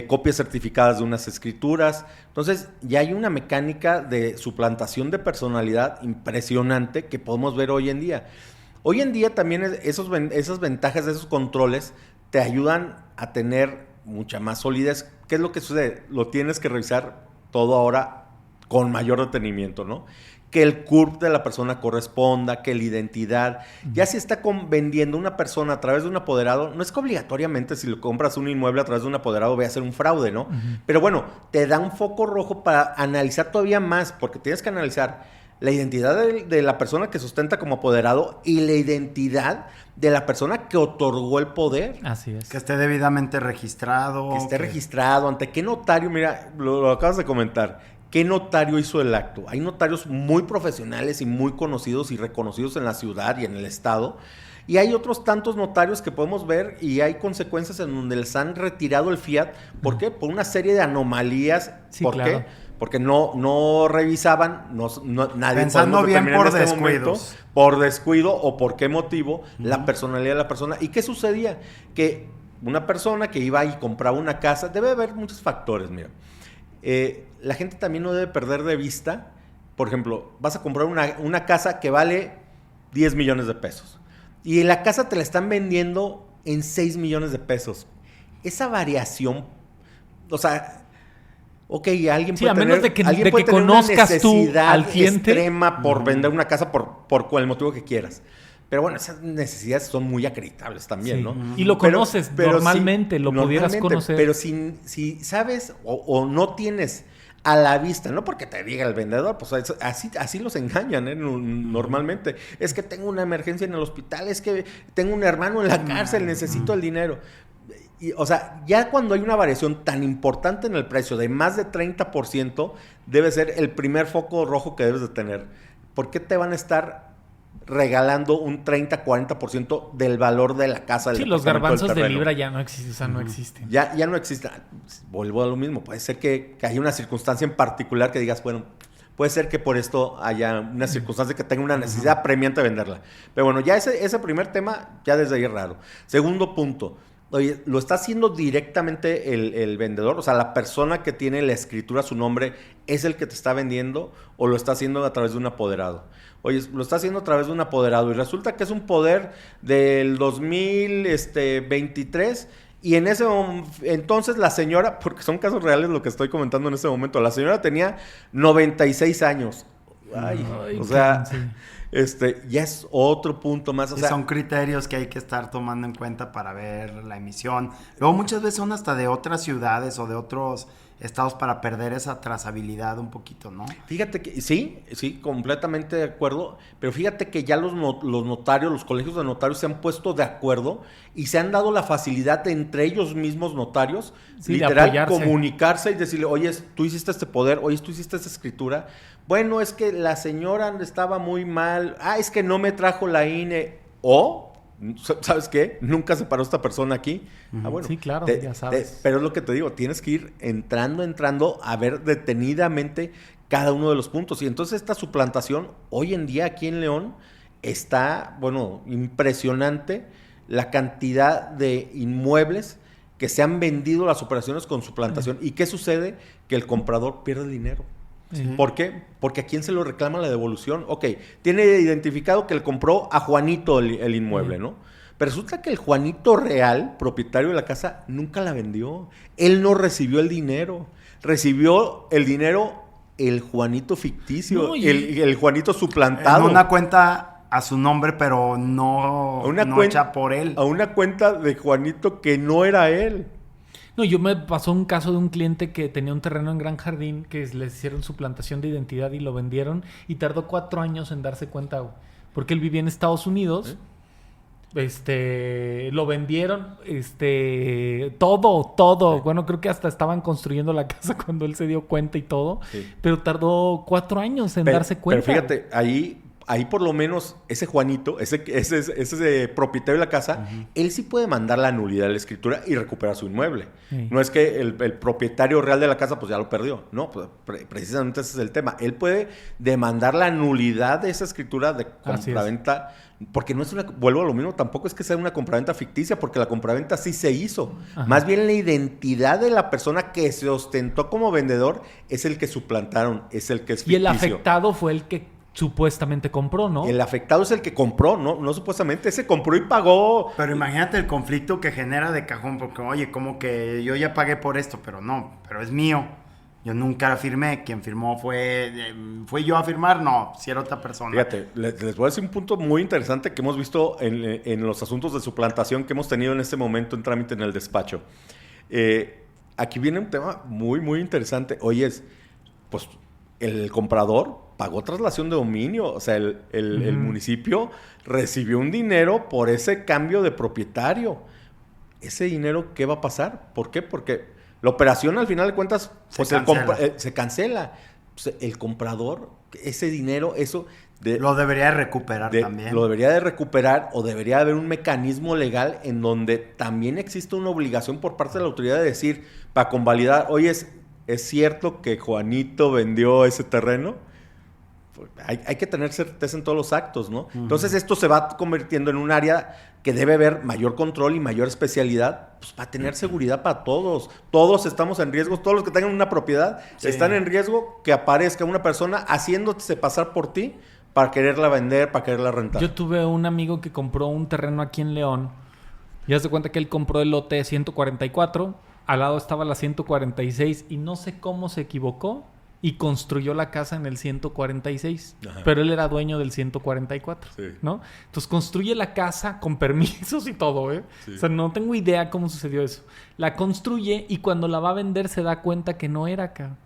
Copias certificadas de unas escrituras. Entonces, ya hay una mecánica de suplantación de personalidad impresionante que podemos ver hoy en día. Hoy en día también esas ventajas de esos controles te ayudan a tener mucha más solidez. ¿Qué es lo que sucede? Lo tienes que revisar todo ahora con mayor detenimiento, ¿no? Que el CURP de la persona corresponda, que la identidad. Ya si está vendiendo una persona a través de un apoderado, no es que obligatoriamente si lo compras un inmueble a través de un apoderado vaya a ser un fraude, ¿no? Pero bueno, te da un foco rojo para analizar todavía más, porque tienes que analizar la identidad de la persona que sustenta como apoderado y la identidad de la persona que otorgó el poder. Así es. Que esté debidamente registrado. Que esté registrado. ¿Ante qué notario? Mira, lo acabas de comentar. ¿Qué notario hizo el acto? Hay notarios muy profesionales y muy conocidos y reconocidos en la ciudad y en el estado. Y hay otros tantos notarios que podemos ver y hay consecuencias en donde les han retirado el fiat. ¿Por qué? Por una serie de anomalías. Sí, ¿Por claro. qué? Porque no revisaban, nadie pensando bien por este descuidos. Momento, por descuido o por qué motivo, la personalidad de la persona. ¿Y qué sucedía? Que una persona que iba y compraba una casa, debe haber muchos factores, mira. La gente también no debe perder de vista, por ejemplo, vas a comprar una casa que vale 10 millones de pesos y la casa te la están vendiendo en 6 millones de pesos. Esa variación, o sea, Ok, alguien Sí, puede a menos tener, de que, alguien de puede que tener una conozcas tú necesidad al cliente. extrema por vender una casa por el motivo que quieras. Pero bueno, esas necesidades son muy acreditables también, Sí. ¿no? Y lo conoces normalmente, lo pudieras conocer. Pero si sabes o no tienes a la vista, no porque te diga el vendedor, pues así los engañan, normalmente. Es que tengo una emergencia en el hospital, es que tengo un hermano en la cárcel, necesito el dinero. Y, o sea, ya cuando hay una variación tan importante en el precio de más de 30%, debe ser el primer foco rojo que debes de tener. ¿Por qué te van a estar regalando un 30-40% del valor de la casa? Del Sí, los departamento, garbanzos de libra ya no existen, o sea, no existen. Ya no existen. Vuelvo a lo mismo. Puede ser que haya una circunstancia en particular que digas, bueno, puede ser que por esto haya una circunstancia que tenga una necesidad premiante de venderla. Pero bueno, ya ese primer tema, ya desde ahí es raro. Segundo punto. Oye, ¿lo está haciendo directamente el vendedor? O sea, ¿la persona que tiene la escritura a su nombre es el que te está vendiendo o lo está haciendo a través de un apoderado? Oye, lo está haciendo a través de un apoderado y resulta que es un poder del 2023 y en ese entonces la señora, porque son casos reales lo que estoy comentando en este momento, la señora tenía 96 años. Ay, o sea... Sí. Ya es otro punto más. O sea, son criterios que hay que estar tomando en cuenta para ver la emisión. Luego muchas veces son hasta de otras ciudades o de otros estados para perder esa trazabilidad un poquito, ¿no? Fíjate que sí, completamente de acuerdo, pero fíjate que ya los notarios, los colegios de notarios se han puesto de acuerdo y se han dado la facilidad de entre ellos mismos notarios, literal, comunicarse y decirle, oye, tú hiciste este poder, oye, tú hiciste esta escritura, bueno, es que la señora estaba muy mal, es que no me trajo la INE, o... ¿Sabes qué? Nunca se paró esta persona aquí. Bueno, sí, claro, ya sabes. Pero es lo que te digo, tienes que ir entrando a ver detenidamente cada uno de los puntos. Y entonces esta suplantación, hoy en día aquí en León, está, bueno, impresionante la cantidad de inmuebles que se han vendido las operaciones con suplantación. ¿Y qué sucede? Que el comprador pierde el dinero. Sí. ¿Por qué? Porque ¿a quién se lo reclama la devolución? Ok, tiene identificado que le compró a Juanito el inmueble, ¿no? Pero resulta que el Juanito real, propietario de la casa, nunca la vendió. Él no recibió el dinero. Recibió el dinero el Juanito ficticio, no, el Juanito suplantado. En una cuenta a su nombre, pero no hecha por él. A una cuenta de Juanito que no era él. No, yo me pasó un caso de un cliente que tenía un terreno en Gran Jardín que les hicieron suplantación de identidad y lo vendieron y tardó 4 años en darse cuenta, porque él vivía en Estados Unidos. Lo vendieron, todo. Sí. Bueno, creo que hasta estaban construyendo la casa cuando él se dio cuenta y todo. Sí. Pero tardó 4 años en darse cuenta. Pero fíjate, ahí por lo menos ese Juanito, ese propietario de la casa, él sí puede mandar la nulidad de la escritura y recuperar su inmueble. Sí. No es que el propietario real de la casa pues ya lo perdió. No, pues, precisamente ese es el tema. Él puede demandar la nulidad de esa escritura de compraventa, porque no es vuelvo a lo mismo, tampoco es que sea una compraventa ficticia, porque la compraventa sí se hizo. Ajá. Más bien la identidad de la persona que se ostentó como vendedor es el que suplantaron, es el que es ficticio. Y el afectado fue el que supuestamente compró, ¿no? El afectado es el que compró, no supuestamente. Ese compró y pagó. Pero imagínate el conflicto que genera de cajón, porque oye, como que yo ya pagué por esto, pero es mío. Yo nunca firmé. Quien firmó fue yo a firmar, no, si era otra persona. Fíjate, les voy a decir un punto muy interesante que hemos visto en los asuntos de suplantación que hemos tenido en este momento en trámite en el despacho. Aquí viene un tema muy, muy interesante. Oye, pues el comprador pagó traslación de dominio, o sea, el municipio recibió un dinero por ese cambio de propietario. ¿Ese dinero qué va a pasar? ¿Por qué? Porque la operación al final de cuentas pues se cancela. Pues el comprador, ese dinero, eso... lo debería de recuperar también. Lo debería de recuperar o debería haber un mecanismo legal en donde también existe una obligación por parte de la autoridad de decir, para convalidar, oye, ¿es cierto que Juanito vendió ese terreno? Hay que tener certeza en todos los actos, ¿no? Uh-huh. Entonces esto se va convirtiendo en un área que debe haber mayor control y mayor especialidad, pues para tener seguridad para todos. Todos estamos en riesgo, todos los que tengan una propiedad están en riesgo que aparezca una persona haciéndose pasar por ti para quererla vender, para quererla rentar. Yo tuve un amigo que compró un terreno aquí en León. Ya se cuenta que él compró el lote 144 al lado estaba la 146 y no sé cómo se equivocó y construyó la casa en el 146. Ajá. Pero él era dueño del 144, sí. ¿no? Entonces construye la casa con permisos y todo, ¿eh? Sí. O sea, no tengo idea cómo sucedió eso. La construye y cuando la va a vender se da cuenta que no era acá.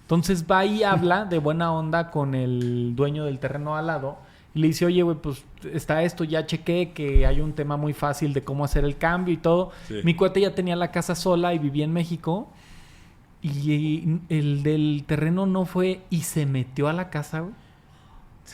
Entonces va y habla de buena onda con el dueño del terreno al lado y le dice, oye, güey, pues está esto, ya chequé que hay un tema muy fácil de cómo hacer el cambio y todo. Sí. Mi cuate ya tenía la casa sola y vivía en México y el del terreno no fue y se metió a la casa, güey.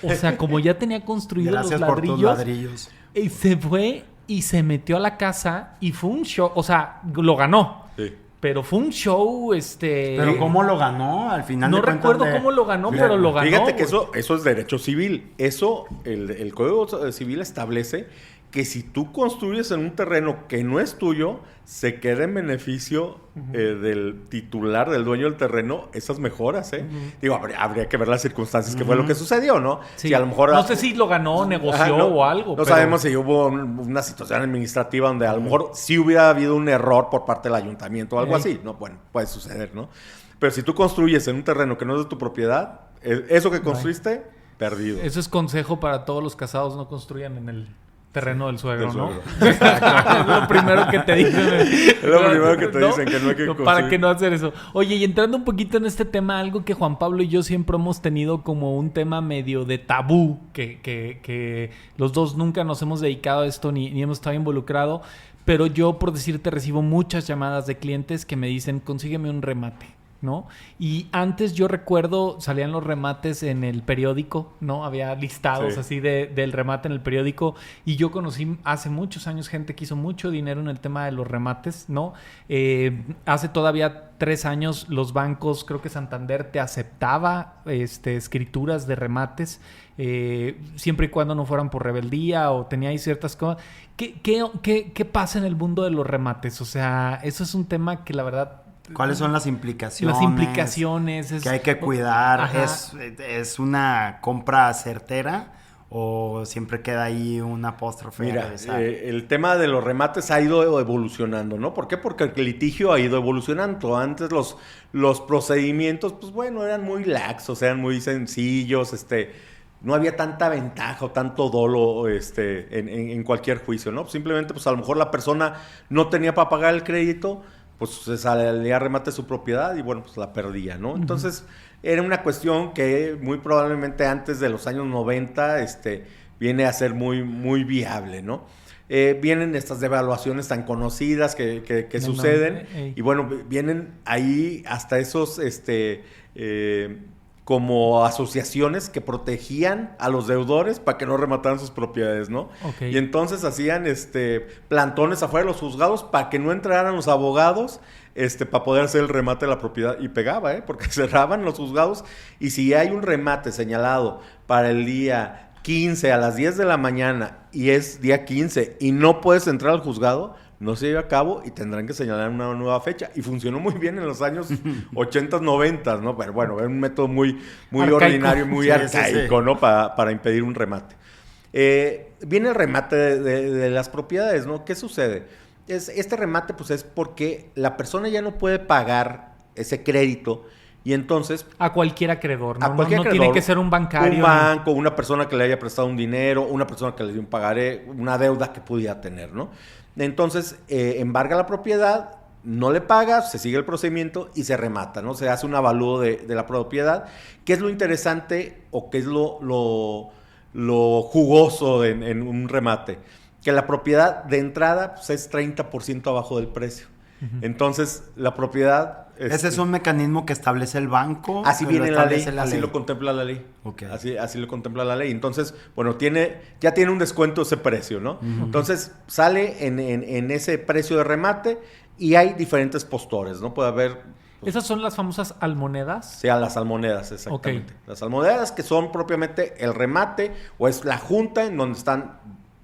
O sea, como ya tenía construido los ladrillos, y se fue y se metió a la casa y fue un show, o sea, lo ganó. Sí. Pero fue un show, Pero ¿cómo lo ganó? Al final no recuerdo cómo lo ganó, pero lo ganó. Fíjate que eso es derecho civil. Eso, el Código Civil establece que si tú construyes en un terreno que no es tuyo, se queda en beneficio del titular, del dueño del terreno, esas mejoras, ¿eh? Digo, habría que ver las circunstancias que fue lo que sucedió, ¿no? Sí. Si a lo mejor... No sé si lo ganó, negoció o algo. No sabemos si hubo una situación administrativa donde a lo mejor sí hubiera habido un error por parte del ayuntamiento o algo así, ¿no? Bueno, puede suceder, ¿no? Pero si tú construyes en un terreno que no es de tu propiedad, eso que construiste, perdido. Eso es consejo para todos los casados, no construyan en el terreno del suegro, ¿no? Es lo primero que te dicen. Es lo primero que te dicen, que no hay que construir. Para que no hacer eso. Oye, y entrando un poquito en este tema, algo que Juan Pablo y yo siempre hemos tenido como un tema medio de tabú, que los dos nunca nos hemos dedicado a esto ni hemos estado involucrados, pero yo, por decirte, recibo muchas llamadas de clientes que me dicen, consígueme un remate, ¿no? Y antes yo recuerdo, salían los remates en el periódico, ¿no? Había listados así del remate en el periódico y yo conocí hace muchos años gente que hizo mucho dinero en el tema de los remates, ¿no? Hace todavía 3 años los bancos, creo que Santander te aceptaba escrituras de remates, siempre y cuando no fueran por rebeldía o teníais ciertas cosas. ¿Qué pasa en el mundo de los remates? O sea, eso es un tema que la verdad... ¿Cuáles son las implicaciones? Las implicaciones. Que hay que cuidar. ¿Es una compra certera o siempre queda ahí un apóstrofe? Mira, el tema de los remates ha ido evolucionando, ¿no? ¿Por qué? Porque el litigio ha ido evolucionando. Antes los procedimientos, pues bueno, eran muy laxos, eran muy sencillos, no había tanta ventaja o tanto dolo en cualquier juicio, ¿no? Simplemente, pues a lo mejor la persona no tenía para pagar el crédito, pues se salía a remate su propiedad y bueno, pues la perdía, ¿no? Entonces, era una cuestión que muy probablemente antes de los años 90 viene a ser muy, muy viable, ¿no? Vienen estas devaluaciones tan conocidas que suceden y bueno, vienen ahí hasta esos como asociaciones que protegían a los deudores para que no remataran sus propiedades, ¿no? Okay. Y entonces hacían plantones afuera de los juzgados para que no entraran los abogados para poder hacer el remate de la propiedad. Y pegaba, porque cerraban los juzgados y si hay un remate señalado para el día 15 a las 10 de la mañana y es día 15 y no puedes entrar al juzgado, no se lleva a cabo y tendrán que señalar una nueva fecha. Y funcionó muy bien en los años 80, 90, ¿no? Pero bueno, era un método muy ordinario, muy arcaico, ¿no? Para impedir un remate. Viene el remate de las propiedades, ¿no? ¿Qué sucede? Este remate, pues, es porque la persona ya no puede pagar ese crédito y entonces... A cualquier acreedor, ¿no? A cualquier acreedor, tiene que ser un bancario. Un banco, una persona que le haya prestado un dinero, una persona que le dio un pagaré, una deuda que pudiera tener, ¿no? Entonces, embarga la propiedad, no le paga, se sigue el procedimiento y se remata, ¿no? Se hace un avalúo de la propiedad. ¿Qué es lo interesante o qué es lo jugoso en un remate? Que la propiedad de entrada pues, es 30% abajo del precio. Uh-huh. Entonces, la propiedad... ¿Ese es un mecanismo que establece el banco? Así viene la ley, así lo contempla la ley. Okay. Así lo contempla la ley. Entonces, bueno, ya tiene un descuento ese precio, ¿no? Uh-huh. Entonces, sale en ese precio de remate y hay diferentes postores, ¿no? Puede haber... ¿Esas son las famosas almonedas? Sí, las almonedas, exactamente. Okay. Las almonedas que son propiamente el remate o es la junta en donde están...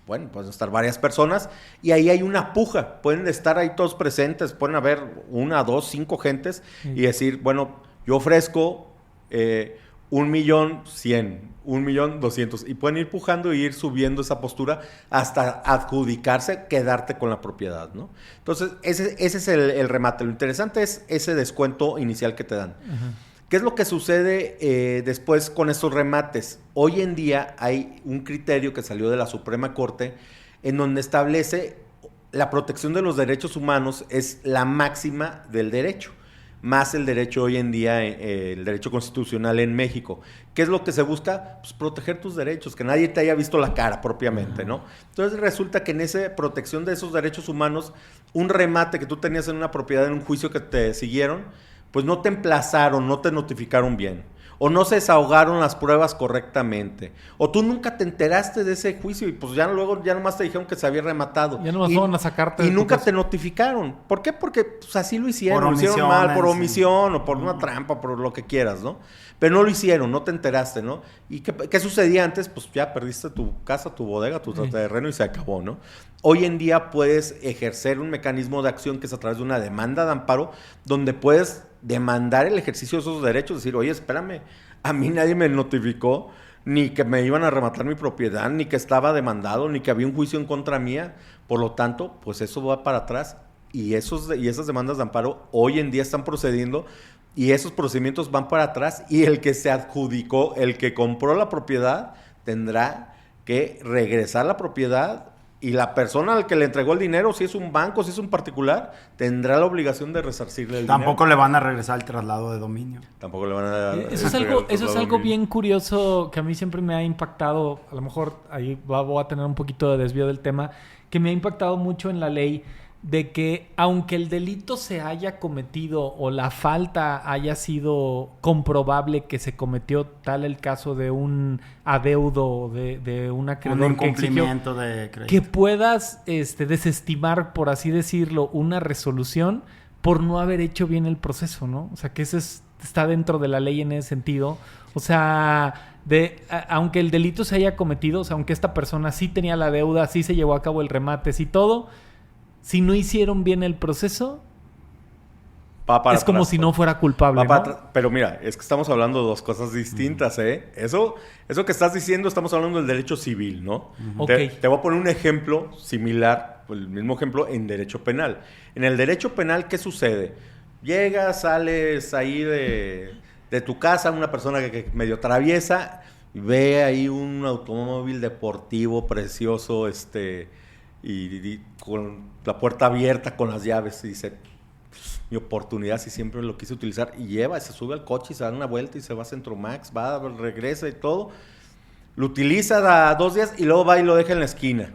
Bueno, pueden estar varias personas y ahí hay una puja. Pueden estar ahí todos presentes, pueden haber 1, 2, 5 gentes y decir, bueno, yo ofrezco 1,100,000, 1,200,000. Y pueden ir pujando y ir subiendo esa postura hasta adjudicarse, quedarte con la propiedad, ¿no? Entonces, ese es el remate. Lo interesante es ese descuento inicial que te dan. Uh-huh. ¿Qué es lo que sucede después con estos remates? Hoy en día hay un criterio que salió de la Suprema Corte en donde establece la protección de los derechos humanos es la máxima del derecho. Más el derecho hoy en día, el derecho constitucional en México. ¿Qué es lo que se busca? Pues proteger tus derechos, que nadie te haya visto la cara propiamente, ¿no? Entonces resulta que en esa protección de esos derechos humanos, un remate que tú tenías en una propiedad, en un juicio que te siguieron, pues no te emplazaron, no te notificaron bien. O no se desahogaron las pruebas correctamente. O tú nunca te enteraste de ese juicio y pues ya luego ya nomás te dijeron que se había rematado. Ya nomás van a sacarte. Y nunca te notificaron. ¿Por qué? Porque pues, así lo hicieron. Lo hicieron mal, por omisión o por una trampa, por lo que quieras, ¿no? Pero no lo hicieron, no te enteraste, ¿no? ¿Y qué sucedía antes? Pues ya perdiste tu casa, tu bodega, tu terreno y se acabó, ¿no? Hoy en día puedes ejercer un mecanismo de acción que es a través de una demanda de amparo donde puedes demandar el ejercicio de esos derechos, decir, oye, espérame, a mí nadie me notificó, ni que me iban a rematar mi propiedad, ni que estaba demandado, ni que había un juicio en contra mía, por lo tanto, pues eso va para atrás, y esas demandas de amparo hoy en día están procediendo, y esos procedimientos van para atrás, y el que se adjudicó, el que compró la propiedad, tendrá que regresar la propiedad. Y la persona al que le entregó el dinero, si es un banco, si es un particular, tendrá la obligación de resarcirle el dinero. Tampoco le van a regresar el traslado de dominio. Tampoco le van a... Eso es algo bien curioso que a mí siempre me ha impactado. A lo mejor ahí voy a tener un poquito de desvío del tema. Que me ha impactado mucho en la ley de que aunque el delito se haya cometido o la falta haya sido comprobable que se cometió, tal el caso de un adeudo de un acreedor un incumplimiento de crédito, que puedas desestimar, por así decirlo, una resolución por no haber hecho bien el proceso, ¿no? O sea, que eso está dentro de la ley en ese sentido. O sea, aunque el delito se haya cometido, o sea, aunque esta persona sí tenía la deuda, sí se llevó a cabo el remate, sí todo, si no hicieron bien el proceso, es como si no fuera culpable, ¿no? Pero mira, es que estamos hablando de dos cosas distintas, ¿eh? Eso que estás diciendo, estamos hablando del derecho civil, ¿no? Okay. Te voy a poner un ejemplo similar, el mismo ejemplo en derecho penal. En el derecho penal, ¿qué sucede? Llegas, sales ahí de tu casa, una persona que medio traviesa, y ve ahí un automóvil deportivo precioso, y con la puerta abierta con las llaves y dice, mi oportunidad, si siempre lo quise utilizar, y se sube al coche y se da una vuelta y se va a Centromax, regresa y todo, lo utiliza, da 2 días y luego va y lo deja en la esquina,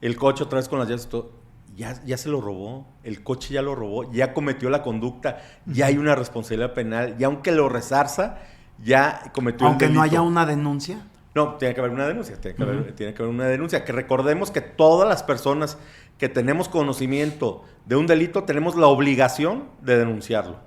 el coche otra vez con las llaves y todo, ya se lo robó, el coche ya lo robó, ya cometió la conducta, ya hay una responsabilidad penal, ya aunque lo resarza, ya cometió aunque el delito. ¿No haya una denuncia? No, tiene que haber una denuncia, tiene que haber una denuncia. Que recordemos que todas las personas que tenemos conocimiento de un delito tenemos la obligación de denunciarlo.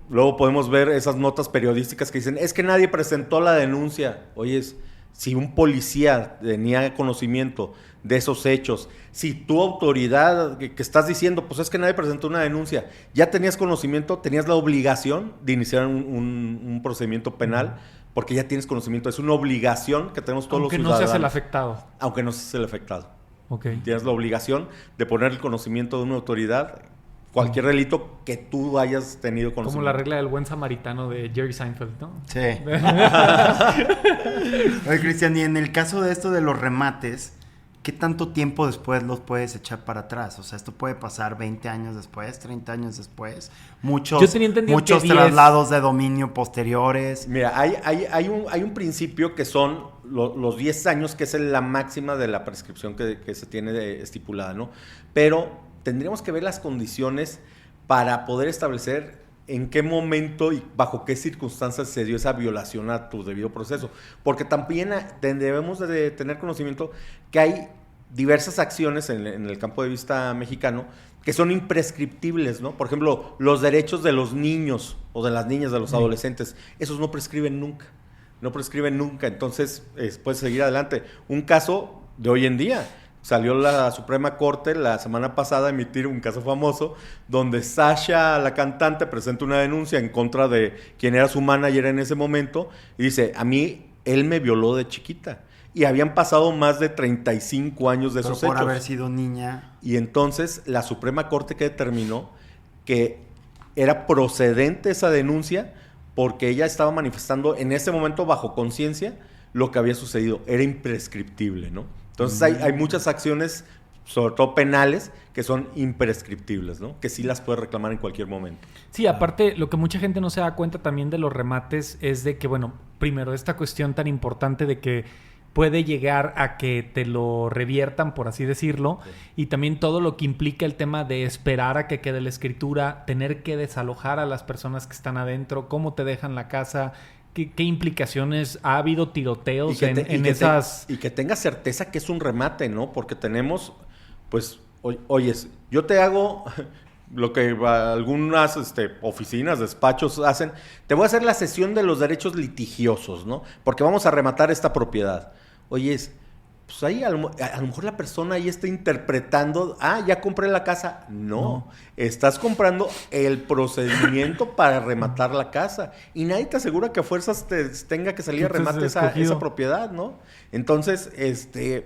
Luego podemos ver esas notas periodísticas que dicen, es que nadie presentó la denuncia. Oye, si un policía tenía conocimiento de esos hechos, si tu autoridad que estás diciendo, pues es que nadie presentó una denuncia, ya tenías conocimiento, tenías la obligación de iniciar un procedimiento penal, porque ya tienes conocimiento, es una obligación que tenemos todos los ciudadanos. Aunque no seas el afectado. Aunque no seas el afectado. Okay. Tienes la obligación de poner el conocimiento de una autoridad, cualquier delito que tú hayas tenido conocimiento. Como la regla del buen samaritano de Jerry Seinfeld, ¿no? Sí. Oye, Cristian, y en el caso de esto de los remates, ¿qué tanto tiempo después los puedes echar para atrás? O sea, esto puede pasar 20 años después, 30 años después. Muchos traslados de dominio posteriores. Mira, hay un principio que son los 10 años, que es la máxima de la prescripción que se tiene estipulada, ¿no? Pero tendríamos que ver las condiciones para poder establecer en qué momento y bajo qué circunstancias se dio esa violación a tu debido proceso. Porque también debemos de tener conocimiento que hay diversas acciones en el campo de vista mexicano que son imprescriptibles, ¿no? Por ejemplo, los derechos de los niños o de las niñas, de los adolescentes, esos no prescriben nunca. No prescriben nunca, entonces puedes seguir adelante. Un caso de hoy en día, Salió la Suprema Corte la semana pasada a emitir un caso famoso donde Sasha, la cantante, presenta una denuncia en contra de quien era su manager en ese momento y dice, a mí él me violó de chiquita. Y habían pasado más de 35 años de esos hechos. Por haber sido niña. Y entonces la Suprema Corte que determinó que era procedente esa denuncia porque ella estaba manifestando en ese momento bajo conciencia lo que había sucedido. Era imprescriptible, ¿no? Entonces hay muchas acciones, sobre todo penales, que son imprescriptibles, ¿no? Que sí las puedes reclamar en cualquier momento. Sí, aparte, lo que mucha gente no se da cuenta también de los remates es de que, bueno, primero, esta cuestión tan importante de que puede llegar a que te lo reviertan, por así decirlo, sí. Y también todo lo que implica el tema de esperar a que quede la escritura, tener que desalojar a las personas que están adentro, cómo te dejan la casa... ¿Qué implicaciones? ¿Ha habido tiroteos en esas...? Y que tengas certeza que es un remate, ¿no? Porque tenemos, pues, oyes, yo te hago lo que algunas oficinas, despachos hacen. Te voy a hacer la cesión de los derechos litigiosos, ¿no? Porque vamos a rematar esta propiedad. Oyes, pues ahí a lo mejor la persona ahí está interpretando, ya compré la casa. No, estás comprando el procedimiento para rematar la casa. Y nadie te asegura que a fuerzas tenga que salir a remate esa propiedad, ¿no? Entonces,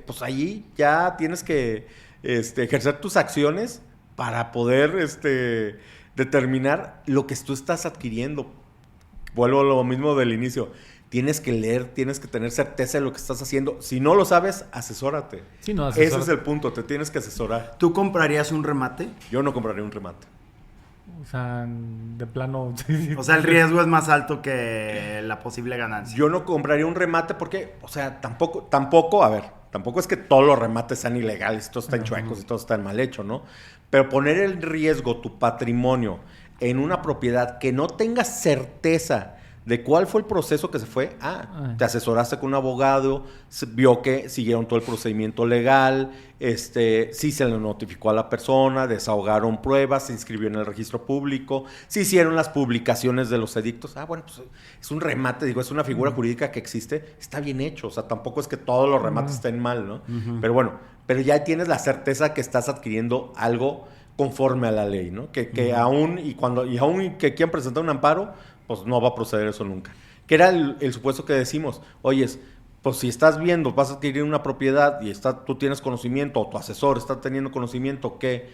pues ahí ya tienes que ejercer tus acciones para poder determinar lo que tú estás adquiriendo. Vuelvo a lo mismo del inicio. Tienes que leer, tienes que tener certeza de lo que estás haciendo. Si no lo sabes, asesórate. Sí, no, asesórate. Ese es el punto, te tienes que asesorar. ¿Tú comprarías un remate? Yo no compraría un remate. O sea, de plano... O sea, el riesgo es más alto que la posible ganancia. Yo no compraría un remate porque, o sea, tampoco, a ver, tampoco es que todos los remates sean ilegales, todos están chuecos y todos están mal hechos, ¿no? Pero poner en riesgo tu patrimonio en una propiedad que no tengas certeza de cuál fue el proceso que se fue. Te asesoraste con un abogado, vio que siguieron todo el procedimiento legal, sí se le notificó a la persona, desahogaron pruebas, se inscribió en el registro público, se hicieron las publicaciones de los edictos. Bueno, pues es un remate, es una figura jurídica que existe, está bien hecho. O sea, tampoco es que todos los remates estén mal, ¿no? Pero bueno, pero ya tienes la certeza que estás adquiriendo algo conforme a la ley, ¿no? Que aún que quieran presentar un amparo, pues no va a proceder eso nunca. Que era el supuesto que decimos, oyes, pues si estás viendo, vas a adquirir una propiedad y tú tienes conocimiento, o tu asesor está teniendo conocimiento que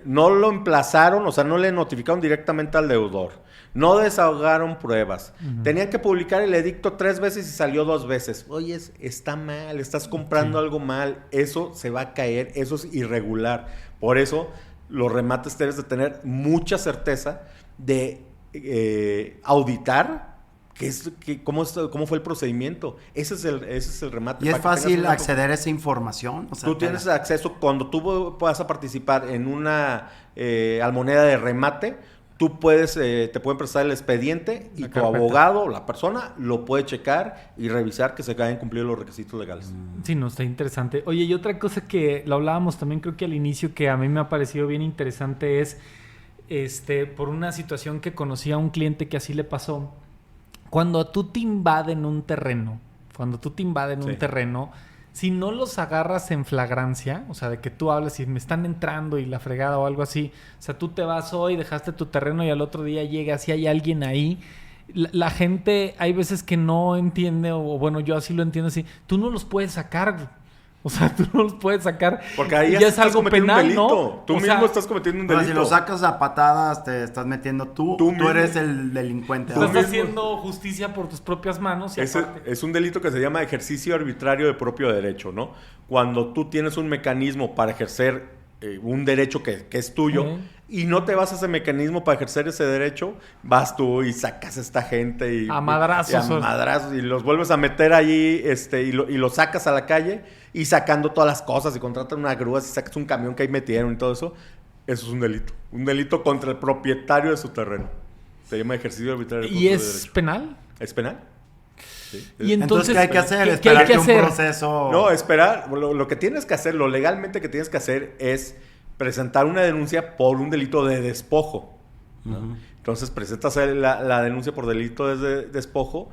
no lo emplazaron, o sea, no le notificaron directamente al deudor, no desahogaron pruebas, tenían que publicar el edicto 3 veces y salió 2 veces. Oyes, está mal, estás comprando algo mal, eso se va a caer, eso es irregular. Por eso, los remates debes de tener mucha certeza de auditar cómo fue el procedimiento. Ese es el remate. ¿Y es fácil acceder a esa información? O sea, tú tienes acceso, cuando tú vas a participar en una almoneda de remate, tú te pueden prestar el expediente y tu abogado o la persona lo puede checar y revisar que se hayan cumplido los requisitos legales. Sí, no, está interesante. Oye, y otra cosa que lo hablábamos también creo que al inicio, que a mí me ha parecido bien interesante es por una situación que conocí a un cliente que así le pasó. Cuando tú te invaden un terreno, si no los agarras en flagrancia, o sea, de que tú hablas y me están entrando y la fregada o algo así, o sea, tú te vas hoy, dejaste tu terreno y al otro día llegas y hay alguien ahí, la gente hay veces que no entiende, o bueno, yo así lo entiendo así, tú no los puedes sacar. O sea, tú no los puedes sacar. Porque ahí ya es algo penal, ¿no? Tú mismo estás cometiendo un delito. Si lo sacas a patadas, te estás metiendo tú eres el delincuente. Tú estás haciendo justicia por tus propias manos. Y es un delito que se llama ejercicio arbitrario de propio derecho, ¿no? Cuando tú tienes un mecanismo para ejercer un derecho que es tuyo y no te vas a ese mecanismo para ejercer ese derecho, vas tú y sacas a esta gente a madrazos y los vuelves a meter allí y los sacas a la calle y sacando todas las cosas y contratan una grúa y sacas un camión que ahí metieron y todo eso. Eso es un delito contra el propietario de su terreno. Se llama ejercicio arbitrario. ¿Y es penal? ¿Es penal? Sí. ¿Y entonces qué hay que hacer? ¿Esperar que un proceso? No, esperar. Lo que tienes que hacer, lo legalmente que tienes que hacer es presentar una denuncia por un delito de despojo, ¿no? Entonces presentas la denuncia por delito de despojo.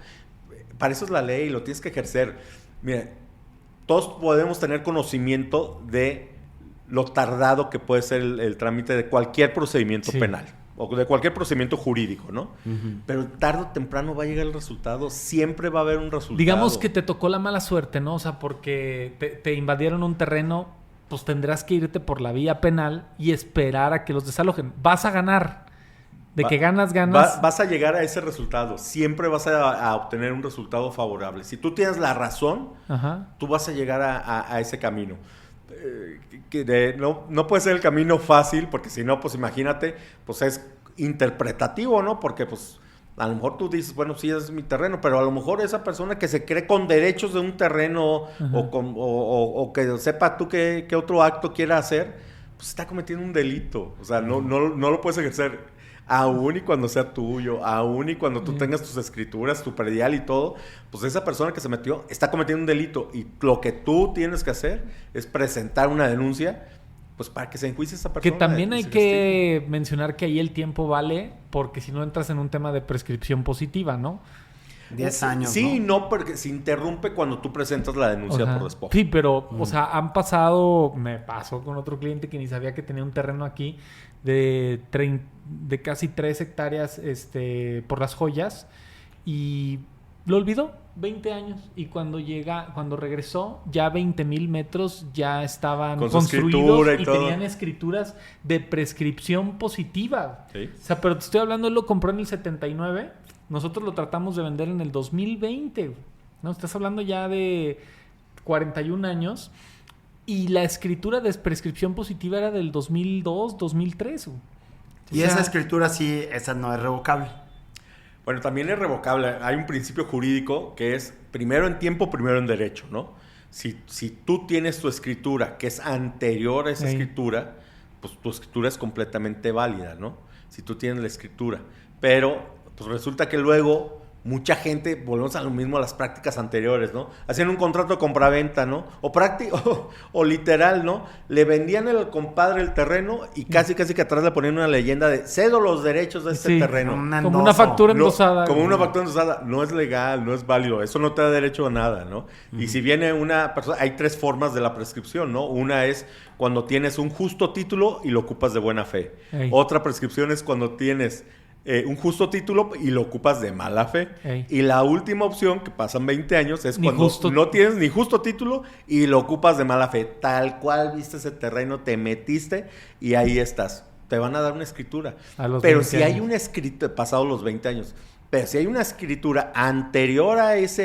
Para eso es la ley, lo tienes que ejercer. Mira, todos podemos tener conocimiento de lo tardado que puede ser el trámite de cualquier procedimiento penal o de cualquier procedimiento jurídico, ¿no? Pero tarde o temprano va a llegar el resultado, siempre va a haber un resultado. Digamos que te tocó la mala suerte, ¿no? O sea, porque te invadieron un terreno, pues tendrás que irte por la vía penal y esperar a que los desalojen. Vas a ganar. De que ganas. Vas a llegar a ese resultado. Siempre vas a obtener un resultado favorable. Si tú tienes la razón, tú vas a llegar a ese camino. No puede ser el camino fácil, porque si no, pues imagínate, pues es interpretativo, ¿no? Porque pues a lo mejor tú dices, bueno, sí, es mi terreno, pero a lo mejor esa persona que se cree con derechos de un terreno o que sepa tú qué otro acto quiera hacer, pues está cometiendo un delito. O sea, no lo puedes ejercer. Aún y cuando sea tuyo, aún y cuando tú tengas tus escrituras, tu predial y todo, pues esa persona que se metió está cometiendo un delito y lo que tú tienes que hacer es presentar una denuncia, pues para que se enjuicie esa persona. Que también hay que mencionar que ahí el tiempo vale, porque si no entras en un tema de prescripción positiva, ¿no? 10 años, sí, no, porque se interrumpe cuando tú presentas la denuncia por despojo. Sí, pero, o sea, me pasó con otro cliente que ni sabía que tenía un terreno aquí de casi 3 hectáreas por las joyas y lo olvidó, 20 años. Y cuando regresó, ya 20,000 metros ya estaban construidos y tenían escrituras de prescripción positiva. ¿Sí? O sea, pero te estoy hablando, él lo compró en el 79, nosotros lo tratamos de vender en el 2020. ¿No? Estás hablando ya de 41 años. Y la escritura de prescripción positiva era del 2002, 2003. Y esa escritura sí, esa no es revocable. Bueno, también es revocable. Hay un principio jurídico que es primero en tiempo, primero en derecho, ¿no? Si tú tienes tu escritura que es anterior a esa escritura, pues tu escritura es completamente válida, ¿no? Si tú tienes la escritura. Pero pues resulta que luego mucha gente, volvemos a lo mismo, a las prácticas anteriores, ¿no? Hacían un contrato de compraventa, ¿no? O literal, ¿no? Le vendían al compadre el terreno y casi que atrás le ponían una leyenda de cedo los derechos de este terreno. Como una factura endosada. Como una factura endosada. No es legal, no es válido. Eso no te da derecho a nada, ¿no? Y si viene una persona... Hay 3 formas de la prescripción, ¿no? Una es cuando tienes un justo título y lo ocupas de buena fe. Otra prescripción es cuando tienes... un justo título y lo ocupas de mala fe. Y la última opción, que pasan 20 años, es cuando no tienes ni justo título y lo ocupas de mala fe. Tal cual viste ese terreno, te metiste y ahí estás. Te van a dar una escritura. Pero si hay una escritura, pasados los 20 años, pero si hay una escritura anterior a esa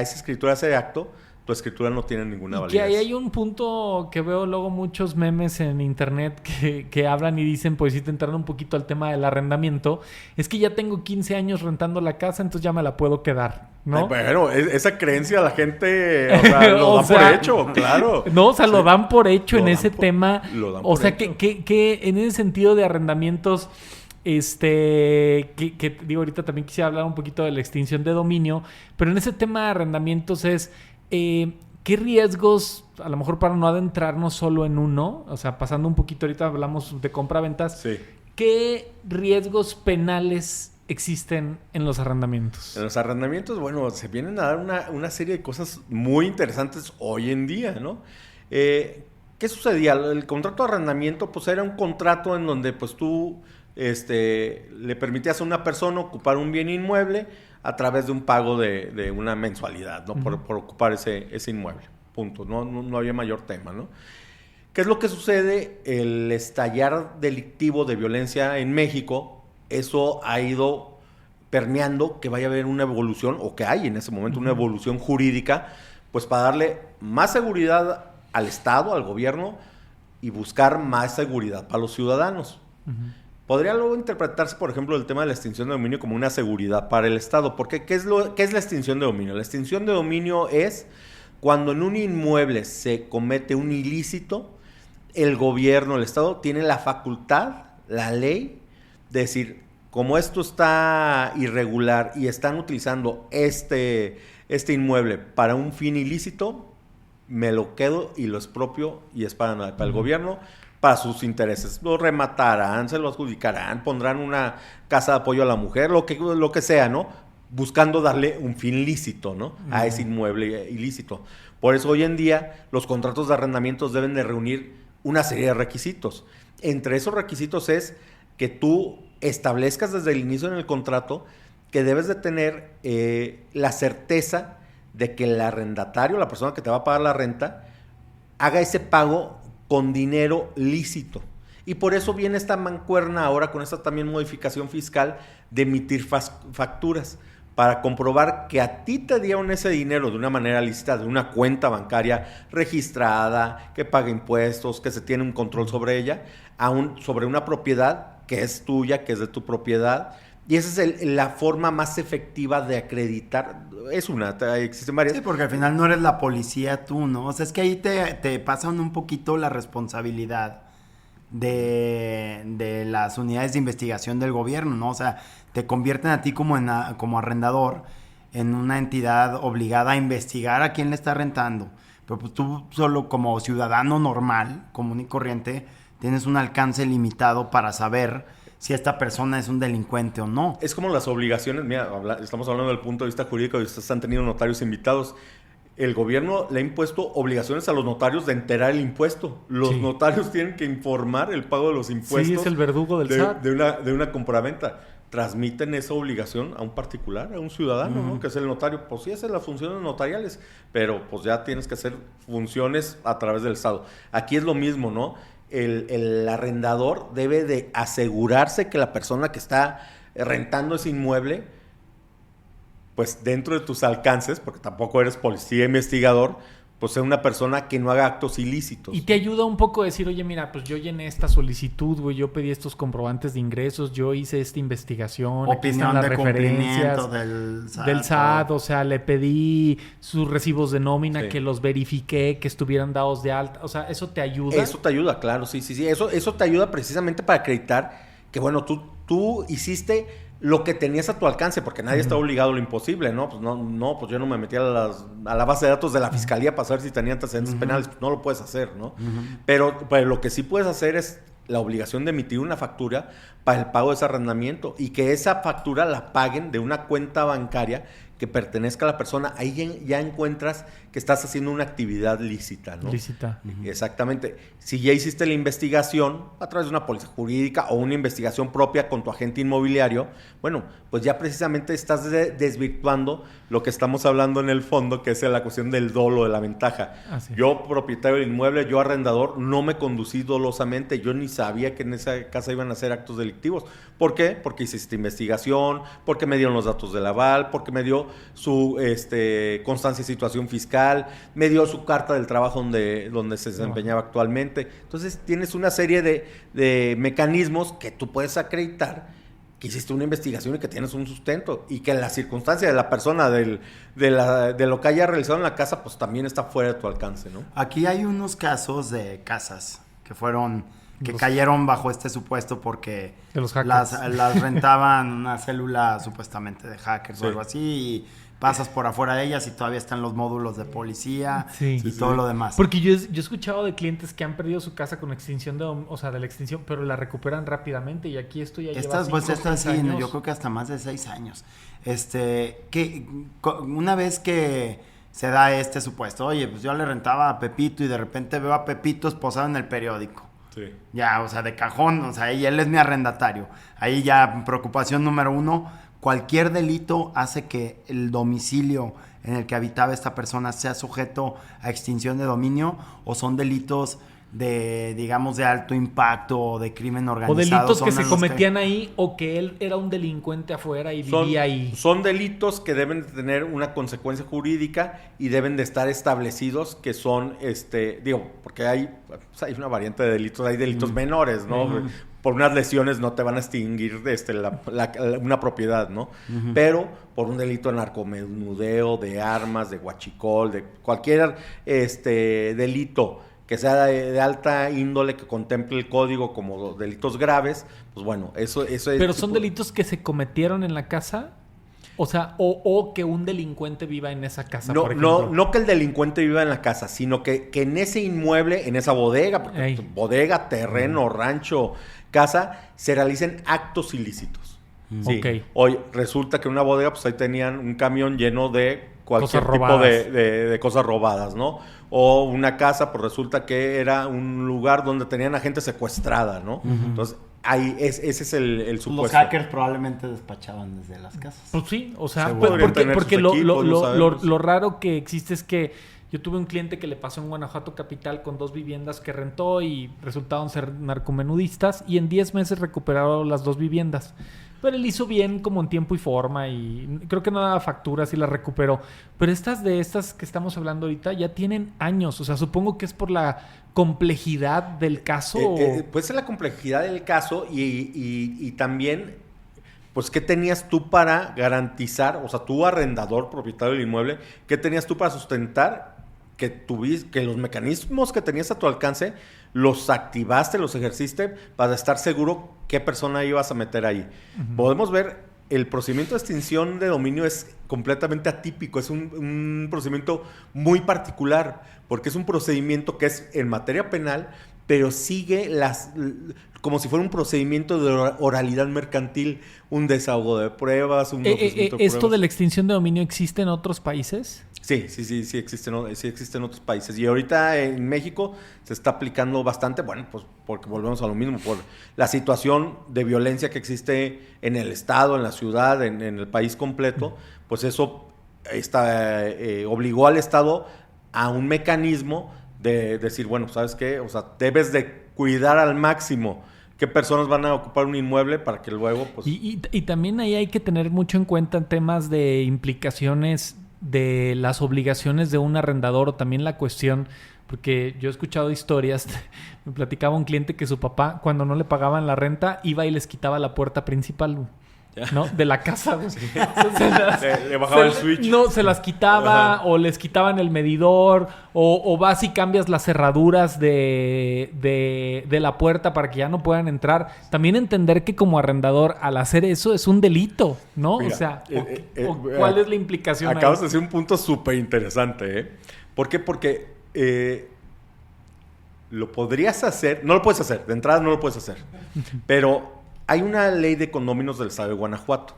escritura, a ese acto, tu escritura no tiene ninguna validez. Que ahí hay un punto que veo luego muchos memes en internet que hablan y dicen, pues sí, entrando un poquito al tema del arrendamiento, es que ya tengo 15 años rentando la casa, entonces ya me la puedo quedar, ¿no? Bueno, esa creencia la gente, o sea, lo dan por hecho, claro. No, o sea, lo dan por hecho en ese tema. O sea, que en ese sentido de arrendamientos... que digo, ahorita también quisiera hablar un poquito de la extinción de dominio, pero en ese tema de arrendamientos es ¿qué riesgos, a lo mejor para no adentrarnos solo en uno, o sea, pasando un poquito, ahorita hablamos de compra-ventas, qué riesgos penales existen en los arrendamientos? En los arrendamientos, bueno, se vienen a dar una serie de cosas muy interesantes hoy en día, ¿no? ¿Qué sucedía? El contrato de arrendamiento, pues era un contrato en donde pues tú le permitías a una persona ocupar un bien inmueble a través de un pago de una mensualidad, ¿no? Por ocupar ese inmueble. Punto. No había mayor tema, ¿no? ¿Qué es lo que sucede? El estallar delictivo de violencia en México, eso ha ido permeando que vaya a haber una evolución, o que hay en ese momento una evolución jurídica, pues para darle más seguridad al Estado, al gobierno, y buscar más seguridad para los ciudadanos. Podría luego interpretarse, por ejemplo, el tema de la extinción de dominio como una seguridad para el Estado. Porque ¿qué es la extinción de dominio? La extinción de dominio es cuando en un inmueble se comete un ilícito, el gobierno, el Estado, tiene la facultad, la ley, de decir, como esto está irregular y están utilizando este inmueble para un fin ilícito, me lo quedo y lo expropio y es para el gobierno, para sus intereses. Lo rematarán, se lo adjudicarán, pondrán una casa de apoyo a la mujer, lo que sea, ¿no? buscando darle un fin lícito, ¿no? A ese inmueble ilícito. Por eso hoy en día los contratos de arrendamientos deben de reunir una serie de requisitos. Entre esos requisitos es que tú establezcas desde el inicio en el contrato que debes de tener la certeza de que el arrendatario, la persona que te va a pagar la renta, haga ese pago con dinero lícito. Y por eso viene esta mancuerna ahora con esta también modificación fiscal de emitir facturas para comprobar que a ti te dieron ese dinero de una manera lícita, de una cuenta bancaria registrada, que paga impuestos, que se tiene un control sobre ella, sobre una propiedad que es tuya, que es de tu propiedad. Y esa es la forma más efectiva de acreditar. Existen varias. Sí, porque al final no eres la policía tú, ¿no? O sea, es que ahí te pasan un poquito la responsabilidad de las unidades de investigación del gobierno, ¿no? O sea, te convierten a ti como arrendador en una entidad obligada a investigar a quién le está rentando. Pero pues tú solo como ciudadano normal, común y corriente, tienes un alcance limitado para saber si esta persona es un delincuente o no. Es como las obligaciones, mira, estamos hablando del punto de vista jurídico y ustedes han tenido notarios invitados. El gobierno le ha impuesto obligaciones a los notarios de enterar el impuesto. Los notarios tienen que informar el pago de los impuestos. Sí, es el verdugo del SAT. De una compraventa. Transmiten esa obligación a un particular, a un ciudadano, ¿no? Que es el notario. Pues sí, hacen las funciones notariales, pero pues ya tienes que hacer funciones a través del Estado. Aquí es lo mismo, ¿no? El arrendador debe de asegurarse que la persona que está rentando ese inmueble, pues dentro de tus alcances, porque tampoco eres policía investigador, pues sea una persona que no haga actos ilícitos. Y te ayuda un poco a decir, oye, mira, pues yo llené esta solicitud, güey, yo pedí estos comprobantes de ingresos, yo hice esta investigación, opinión aquí están las de referencias del SAT, o sea, le pedí sus recibos de nómina, que los verifiqué, que estuvieran dados de alta, o sea, ¿eso te ayuda? Eso te ayuda, claro, sí. Eso te ayuda precisamente para acreditar que, bueno, tú hiciste lo que tenías a tu alcance, porque nadie está obligado a lo imposible, ¿no? Pues yo no me metí a la base de datos de la fiscalía para saber si tenía antecedentes penales, pues no lo puedes hacer, ¿no? Pero lo que sí puedes hacer es la obligación de emitir una factura para el pago de ese arrendamiento y que esa factura la paguen de una cuenta bancaria que pertenezca a la persona. Ahí ya encuentras que estás haciendo una actividad lícita, ¿no? Lícita. Exactamente. Si ya hiciste la investigación a través de una póliza jurídica o una investigación propia con tu agente inmobiliario, bueno, pues ya precisamente estás desvirtuando lo que estamos hablando en el fondo, que es la cuestión del dolo, de la ventaja. Yo, propietario del inmueble, yo arrendador, no me conducí dolosamente, yo ni sabía que en esa casa iban a hacer actos delictivos. ¿Por qué? Porque hiciste investigación, porque me dieron los datos del aval, porque me dio su constancia de situación fiscal, me dio su carta del trabajo donde se desempeñaba actualmente. Entonces tienes una serie de mecanismos que tú puedes acreditar que hiciste una investigación y que tienes un sustento y que la circunstancia de la persona de lo que haya realizado en la casa pues también está fuera de tu alcance, ¿no? Aquí hay unos casos de casas que cayeron bajo este supuesto porque las rentaban una célula supuestamente de hackers o algo así, y pasas por afuera de ellas y todavía están los módulos de policía y todo lo demás. Porque yo he escuchado de clientes que han perdido su casa con extinción de la extinción, pero la recuperan rápidamente, y aquí esto ya lleva 5 sí, años. Yo creo que hasta más de 6 años. Que una vez que se da este supuesto, oye, pues yo le rentaba a Pepito y de repente veo a Pepito esposado en el periódico. Sí. Ya, o sea, de cajón, o sea, y él es mi arrendatario. Ahí ya, preocupación número 1, cualquier delito hace que el domicilio en el que habitaba esta persona sea sujeto a extinción de dominio, o son delitos de, digamos, de alto impacto o de crimen organizado. O delitos que se cometían ahí, o que él era un delincuente afuera y vivía ahí. Son delitos que deben de tener una consecuencia jurídica y deben de estar establecidos, que son, porque hay una variante de delitos, hay delitos menores, ¿no? Por unas lesiones no te van a extinguir una propiedad, ¿no? Pero por un delito de narcomenudeo, de armas, de huachicol, de cualquier delito que sea de alta índole, que contemple el código como delitos graves, pues bueno, eso es... ¿Pero son delitos que se cometieron en la casa? O sea, o que un delincuente viva en esa casa, por ejemplo. No que el delincuente viva en la casa, sino que en ese inmueble, en esa bodega, bodega, terreno, rancho, casa, se realicen actos ilícitos. Sí. Ok. Hoy resulta que en una bodega, pues ahí tenían un camión lleno de cualquier Cosas tipo robadas. de cosas robadas, ¿no? O una casa, pues resulta que era un lugar donde tenían a gente secuestrada, ¿no? Entonces, ahí ese es el supuesto. Los hackers probablemente despachaban desde las casas. Pues sí, o sea, Seguro. Podrían porque tener sus equipos, lo sabemos. lo raro que existe es que yo tuve un cliente que le pasó en Guanajuato capital con 2 viviendas que rentó y resultaron ser narcomenudistas y en 10 meses recuperaron las 2 viviendas. Pero él hizo bien como en tiempo y forma y creo que no daba facturas y las recuperó. Pero estas que estamos hablando ahorita ya tienen años. O sea, supongo que es por la complejidad del caso. Puede ser la complejidad del caso y también, pues, ¿qué tenías tú para garantizar? O sea, tú arrendador, propietario del inmueble, ¿qué tenías tú para sustentar que los mecanismos que tenías a tu alcance los activaste, los ejerciste para estar seguro qué persona ibas a meter ahí? Podemos ver, el procedimiento de extinción de dominio es completamente atípico, es un procedimiento muy particular, porque es un procedimiento que es en materia penal, pero sigue como si fuera un procedimiento de oralidad mercantil, un desahogo de pruebas, un ofrecimiento de ¿Esto pruebas. de la extinción de dominio existe en otros países? Sí existen otros países. Y ahorita en México se está aplicando bastante, bueno, pues porque volvemos a lo mismo, por la situación de violencia que existe en el estado, en la ciudad, en el país completo, pues eso obligó al estado a un mecanismo de decir, bueno, ¿sabes qué? O sea, debes de cuidar al máximo qué personas van a ocupar un inmueble para que luego, pues... Y también ahí hay que tener mucho en cuenta temas de implicaciones de las obligaciones de un arrendador o también la cuestión, porque yo he escuchado historias, me platicaba un cliente que su papá, cuando no le pagaban la renta, iba y les quitaba la puerta principal, ¿no? De la casa. Le bajaba el switch. No, se las quitaba o les quitaban el medidor o vas y cambias las cerraduras de la puerta para que ya no puedan entrar. También entender que como arrendador al hacer eso es un delito, ¿no? Mira, o sea, ¿cuál es la implicación acabas ahí? de decir un punto súper interesante, ¿eh? ¿Por qué? Porque lo podrías hacer, no lo puedes hacer, de entrada no lo puedes hacer, pero hay una ley de condóminos del estado de Guanajuato,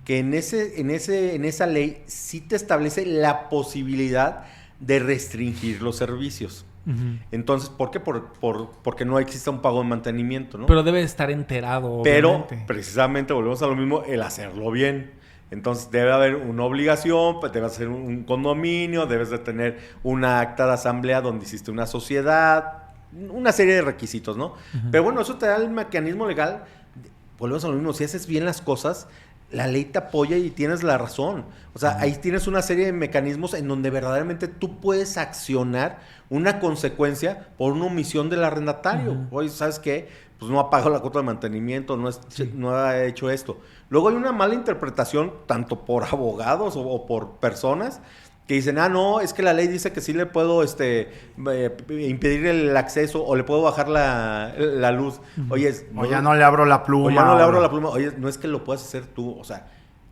que en esa ley sí te establece la posibilidad de restringir los servicios. Entonces, ¿por qué? Porque no existe un pago de mantenimiento, ¿no? Pero debe estar enterado, Pero obviamente. precisamente volvemos a lo mismo, el hacerlo bien. Entonces debe haber una obligación, pues debe ser un condominio, debes de tener una acta de asamblea donde hiciste una sociedad, una serie de requisitos, ¿no? Pero bueno, eso te da el mecanismo legal. Volvemos a lo mismo, si haces bien las cosas, la ley te apoya y tienes la razón. O sea, ahí tienes una serie de mecanismos en donde verdaderamente tú puedes accionar una consecuencia por una omisión del arrendatario. Oye, ¿sabes qué? Pues no ha pagado la cuota de mantenimiento, no ha hecho esto. Luego hay una mala interpretación, tanto por abogados o por personas, que dicen, no, es que la ley dice que sí le puedo impedir el acceso o le puedo bajar la luz. Oye, O ya no le abro la pluma. O ya no le abro la pluma. Oye, no es que lo puedas hacer tú. O sea,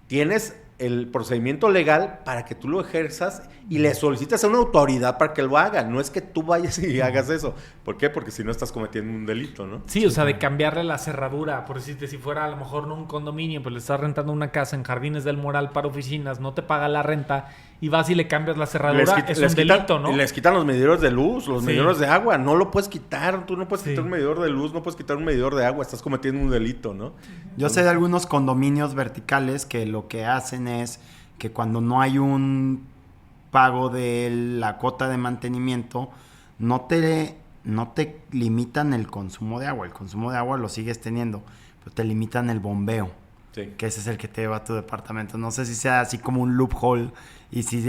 tienes el procedimiento legal para que tú lo ejerzas y le solicitas a una autoridad para que lo haga. No es que tú vayas y hagas eso. ¿Por qué? Porque si no estás cometiendo un delito, ¿no? Sí, o sea, de cambiarle la cerradura. Por decirte, si fuera a lo mejor no un condominio, pues le estás rentando una casa en Jardines del Moral para oficinas, no te paga la renta y vas y le cambias la cerradura, es un delito, ¿no? Les quitan los medidores de luz, los Sí. medidores de agua. No lo puedes quitar. Tú no puedes Sí. quitar un medidor de luz, no puedes quitar un medidor de agua. Estás cometiendo un delito, ¿no? Yo sé de algunos condominios verticales que lo que hacen es que cuando no hay un pago de la cuota de mantenimiento, no te limitan el consumo de agua. El consumo de agua lo sigues teniendo, pero te limitan el bombeo, Sí. que ese es el que te lleva a tu departamento. No sé si sea así como un loophole y si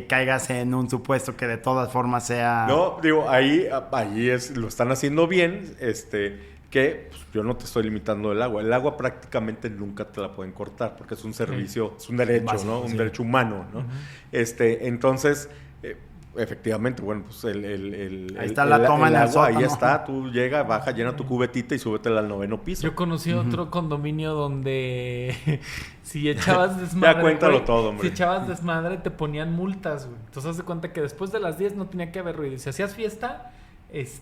caigas en un supuesto que de todas formas sea... No, digo, ahí lo están haciendo bien, que pues, yo no te estoy limitando el agua. El agua prácticamente nunca te la pueden cortar porque es un servicio, es un derecho, básico, ¿no? Un sí. derecho humano, ¿no? Entonces, efectivamente, bueno, pues Ahí está la toma en el agua, ahí sótano. está, tú llegas, baja, llena tu cubetita y súbetela al 9º piso. Yo conocí otro condominio donde si echabas desmadre... Ya cuéntalo güey, todo, hombre. Si echabas desmadre te ponían multas, güey. Entonces haz de cuenta que después de las 10 no tenía que haber ruido. Si hacías fiesta,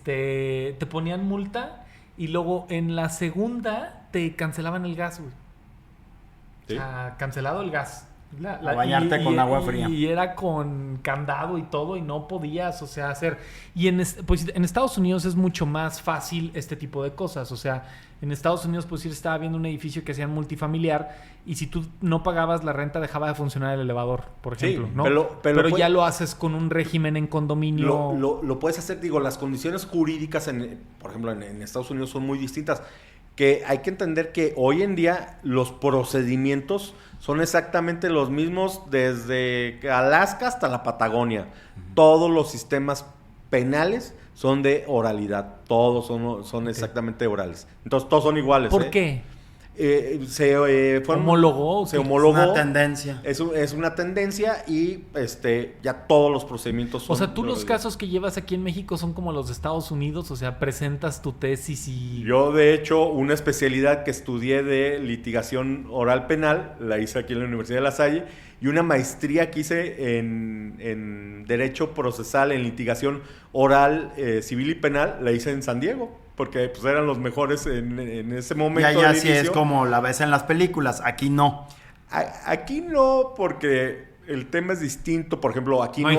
te ponían multa y luego en la segunda te cancelaban el gas, güey. Sí. Cancelado el gas. A bañarte con agua fría. Y era con candado y todo, y no podías, o sea, hacer... Y pues, en Estados Unidos es mucho más fácil este tipo de cosas. O sea, en Estados Unidos, pues sí estaba viendo un edificio que hacían multifamiliar, y si tú no pagabas la renta, dejaba de funcionar el elevador, por ejemplo, sí, ¿no? Pero ya lo haces con un régimen en condominio. Lo puedes hacer, digo, las condiciones jurídicas, por ejemplo, en Estados Unidos son muy distintas. Que hay que entender que hoy en día los procedimientos son exactamente los mismos desde Alaska hasta la Patagonia. Todos los sistemas penales son de oralidad. Todos son exactamente orales. Entonces, todos son iguales. ¿Por qué? Se homologó. Se homologó. Es una tendencia. Es una tendencia y ya todos los procedimientos son... O sea, tú los casos que llevas aquí en México son como los de Estados Unidos, o sea, presentas tu tesis y... Yo, de hecho, una especialidad que estudié de litigación oral penal, la hice aquí en la Universidad de La Salle, y una maestría que hice en Derecho Procesal, en litigación oral, civil y penal, la hice en San Diego. Porque pues eran los mejores en ese momento. Y allá sí es como la ves en las películas, aquí no. Aquí no, porque el tema es distinto. Por ejemplo, aquí no hay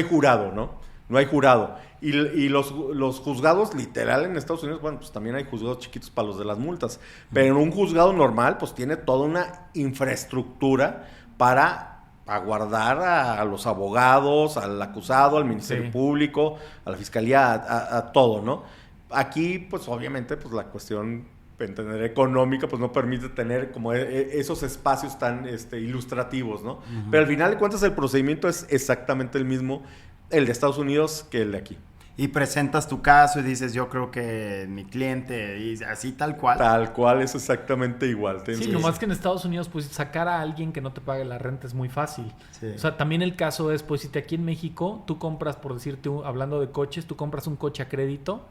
jurado, ¿no? No hay jurado. Y los juzgados, literal, en Estados Unidos, bueno, pues también hay juzgados chiquitos para los de las multas. Pero en un juzgado normal, pues tiene toda una infraestructura para aguardar a los abogados, al acusado, al Ministerio Público, a la Fiscalía, a todo, ¿no? Aquí, pues obviamente, pues la cuestión entender económica, pues no permite tener como esos espacios tan ilustrativos, ¿no? Uh-huh. Pero al final de cuentas el procedimiento es exactamente el mismo, el de Estados Unidos que el de aquí. Y presentas tu caso y dices, yo creo que mi cliente, y así tal cual. Tal cual, es exactamente igual. Sí, nomás que en Estados Unidos, pues sacar a alguien que no te pague la renta es muy fácil. Sí. O sea, también el caso es, pues si aquí en México, tú compras, por decirte, hablando de coches, tú compras un coche a crédito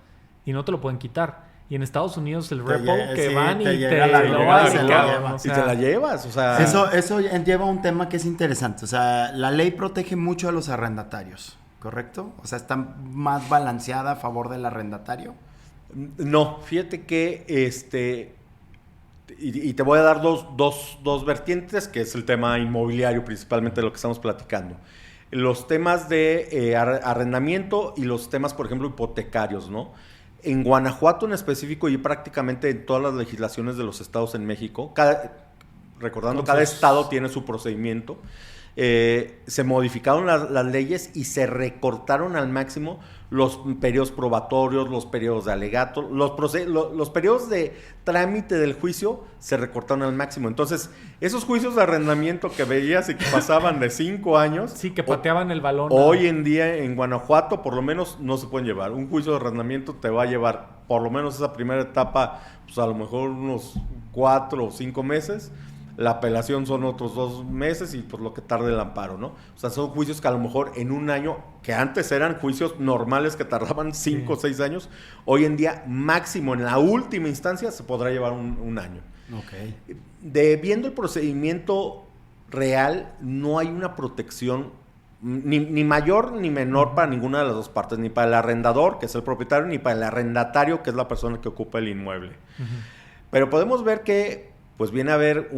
y no te lo pueden quitar. Y en Estados Unidos el repo van y te la llevas. O sea... Eso lleva a un tema que es interesante. O sea, la ley protege mucho a los arrendatarios, ¿correcto? O sea, ¿está más balanceada a favor del arrendatario? No, fíjate que y te voy a dar dos vertientes, que es el tema inmobiliario, principalmente de lo que estamos platicando. Los temas de arrendamiento y los temas, por ejemplo, hipotecarios, ¿no? En Guanajuato en específico y prácticamente en todas las legislaciones de los estados en México, cada estado tiene su procedimiento, se modificaron las leyes y se recortaron al máximo los periodos probatorios, los periodos de alegato, los periodos de trámite del juicio se recortaron al máximo. Entonces, esos juicios de arrendamiento que veías y que pasaban de 5 años... Sí, que pateaban el balón. Hoy en día en Guanajuato, por lo menos, no se pueden llevar. Un juicio de arrendamiento te va a llevar, por lo menos esa primera etapa, pues a lo mejor unos 4 o 5 meses. La apelación son otros 2 meses y pues lo que tarde el amparo, ¿no? O sea, son juicios que a lo mejor en un año, que antes eran juicios normales que tardaban 5 o 6 años, hoy en día máximo en la última instancia se podrá llevar un año. Okay. Viendo el procedimiento real, no hay una protección ni mayor ni menor para ninguna de las dos partes, ni para el arrendador, que es el propietario, ni para el arrendatario, que es la persona que ocupa el inmueble. Uh-huh. Pero podemos ver que pues viene a haber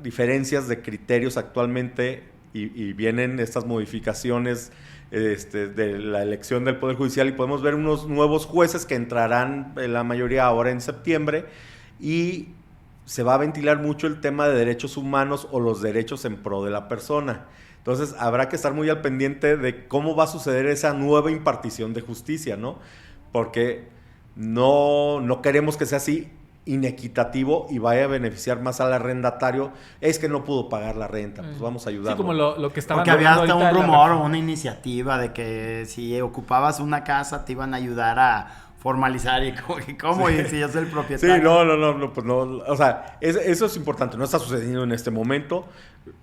diferencias de criterios actualmente y vienen estas modificaciones de la elección del Poder Judicial y podemos ver unos nuevos jueces que entrarán la mayoría ahora en septiembre y se va a ventilar mucho el tema de derechos humanos o los derechos en pro de la persona. Entonces habrá que estar muy al pendiente de cómo va a suceder esa nueva impartición de justicia, ¿no? Porque no queremos que sea así inequitativo y vaya a beneficiar más al arrendatario. Es que no pudo pagar la renta, pues vamos a ayudarlo. Sí, como lo que estaban... Porque había hasta un rumor o una iniciativa de que si ocupabas una casa te iban a ayudar a formalizar y cómo, y si yo soy el propietario. Sí, no, pues no, o sea, eso es importante, no está sucediendo en este momento,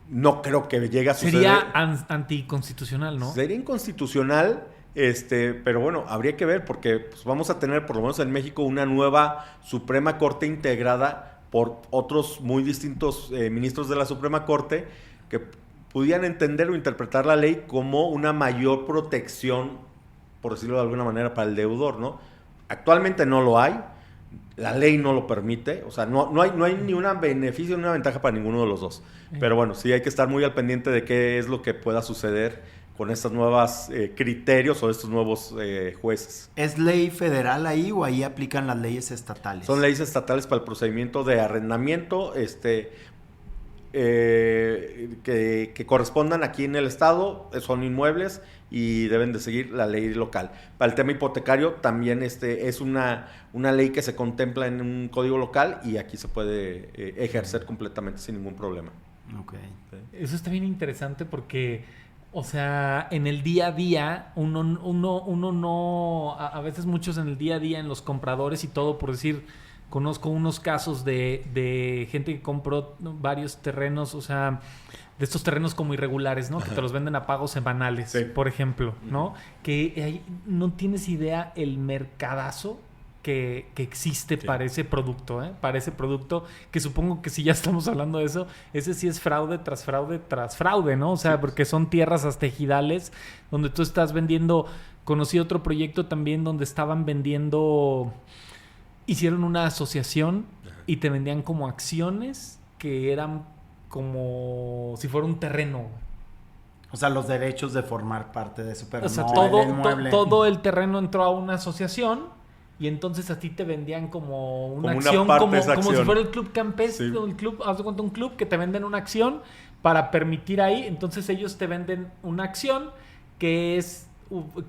no creo que llegue a suceder. Sería anticonstitucional, ¿no? Sería inconstitucional. Pero bueno, habría que ver porque pues, vamos a tener por lo menos en México una nueva Suprema Corte integrada por otros muy distintos ministros de la Suprema Corte que pudieran entender o interpretar la ley como una mayor protección, por decirlo de alguna manera, para el deudor, ¿no? Actualmente no lo hay, La ley no lo permite, o sea, no hay ni un beneficio ni una ventaja para ninguno de los dos. Pero bueno, sí hay que estar muy al pendiente de qué es lo que pueda suceder con estos nuevos criterios o estos nuevos jueces. ¿Es ley federal ahí o ahí aplican las leyes estatales? Son leyes estatales para el procedimiento de arrendamiento, que correspondan aquí en el estado, son inmuebles y deben de seguir la ley local. Para el tema hipotecario también es una ley que se contempla en un código local y aquí se puede ejercer completamente sin ningún problema. Okay. Eso está bien interesante porque, o sea, en el día a día, uno no, a veces muchos en el día a día, en los compradores y todo, por decir, conozco unos casos de gente que compró varios terrenos, o sea, de estos terrenos como irregulares, ¿no? Que te los venden a pagos semanales, sí, por ejemplo, ¿no? Que no tienes idea el mercadazo que existe, sí, para ese producto, para ese producto, que supongo que si ya estamos hablando de eso, ese sí es fraude tras fraude tras fraude, ¿no? O sea, sí, porque son tierras hasta ejidales donde tú estás vendiendo. Conocí otro proyecto también donde estaban vendiendo, hicieron una asociación y te vendían como acciones que eran como si fuera un terreno. O sea, los derechos de formar parte de eso, pero o sea, no todo el terreno entró a una asociación. Y entonces a ti te vendían como una acción, como si fuera el club campestre, sí, el club, haz de cuenta, un club que te venden una acción para permitir ahí. Entonces ellos te venden una acción que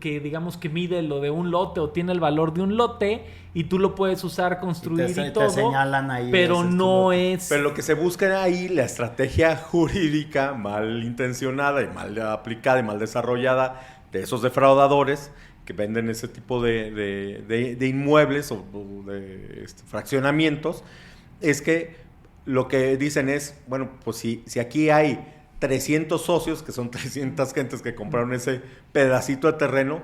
digamos que mide lo de un lote o tiene el valor de un lote y tú lo puedes usar, construir y todo. Te señalan ahí. Pero no es... Pero lo que se busca ahí, la estrategia jurídica mal intencionada y mal aplicada y mal desarrollada de esos defraudadores que venden ese tipo de inmuebles o de fraccionamientos, es que lo que dicen es, bueno, pues si aquí hay 300 socios, que son 300 gentes que compraron ese pedacito de terreno,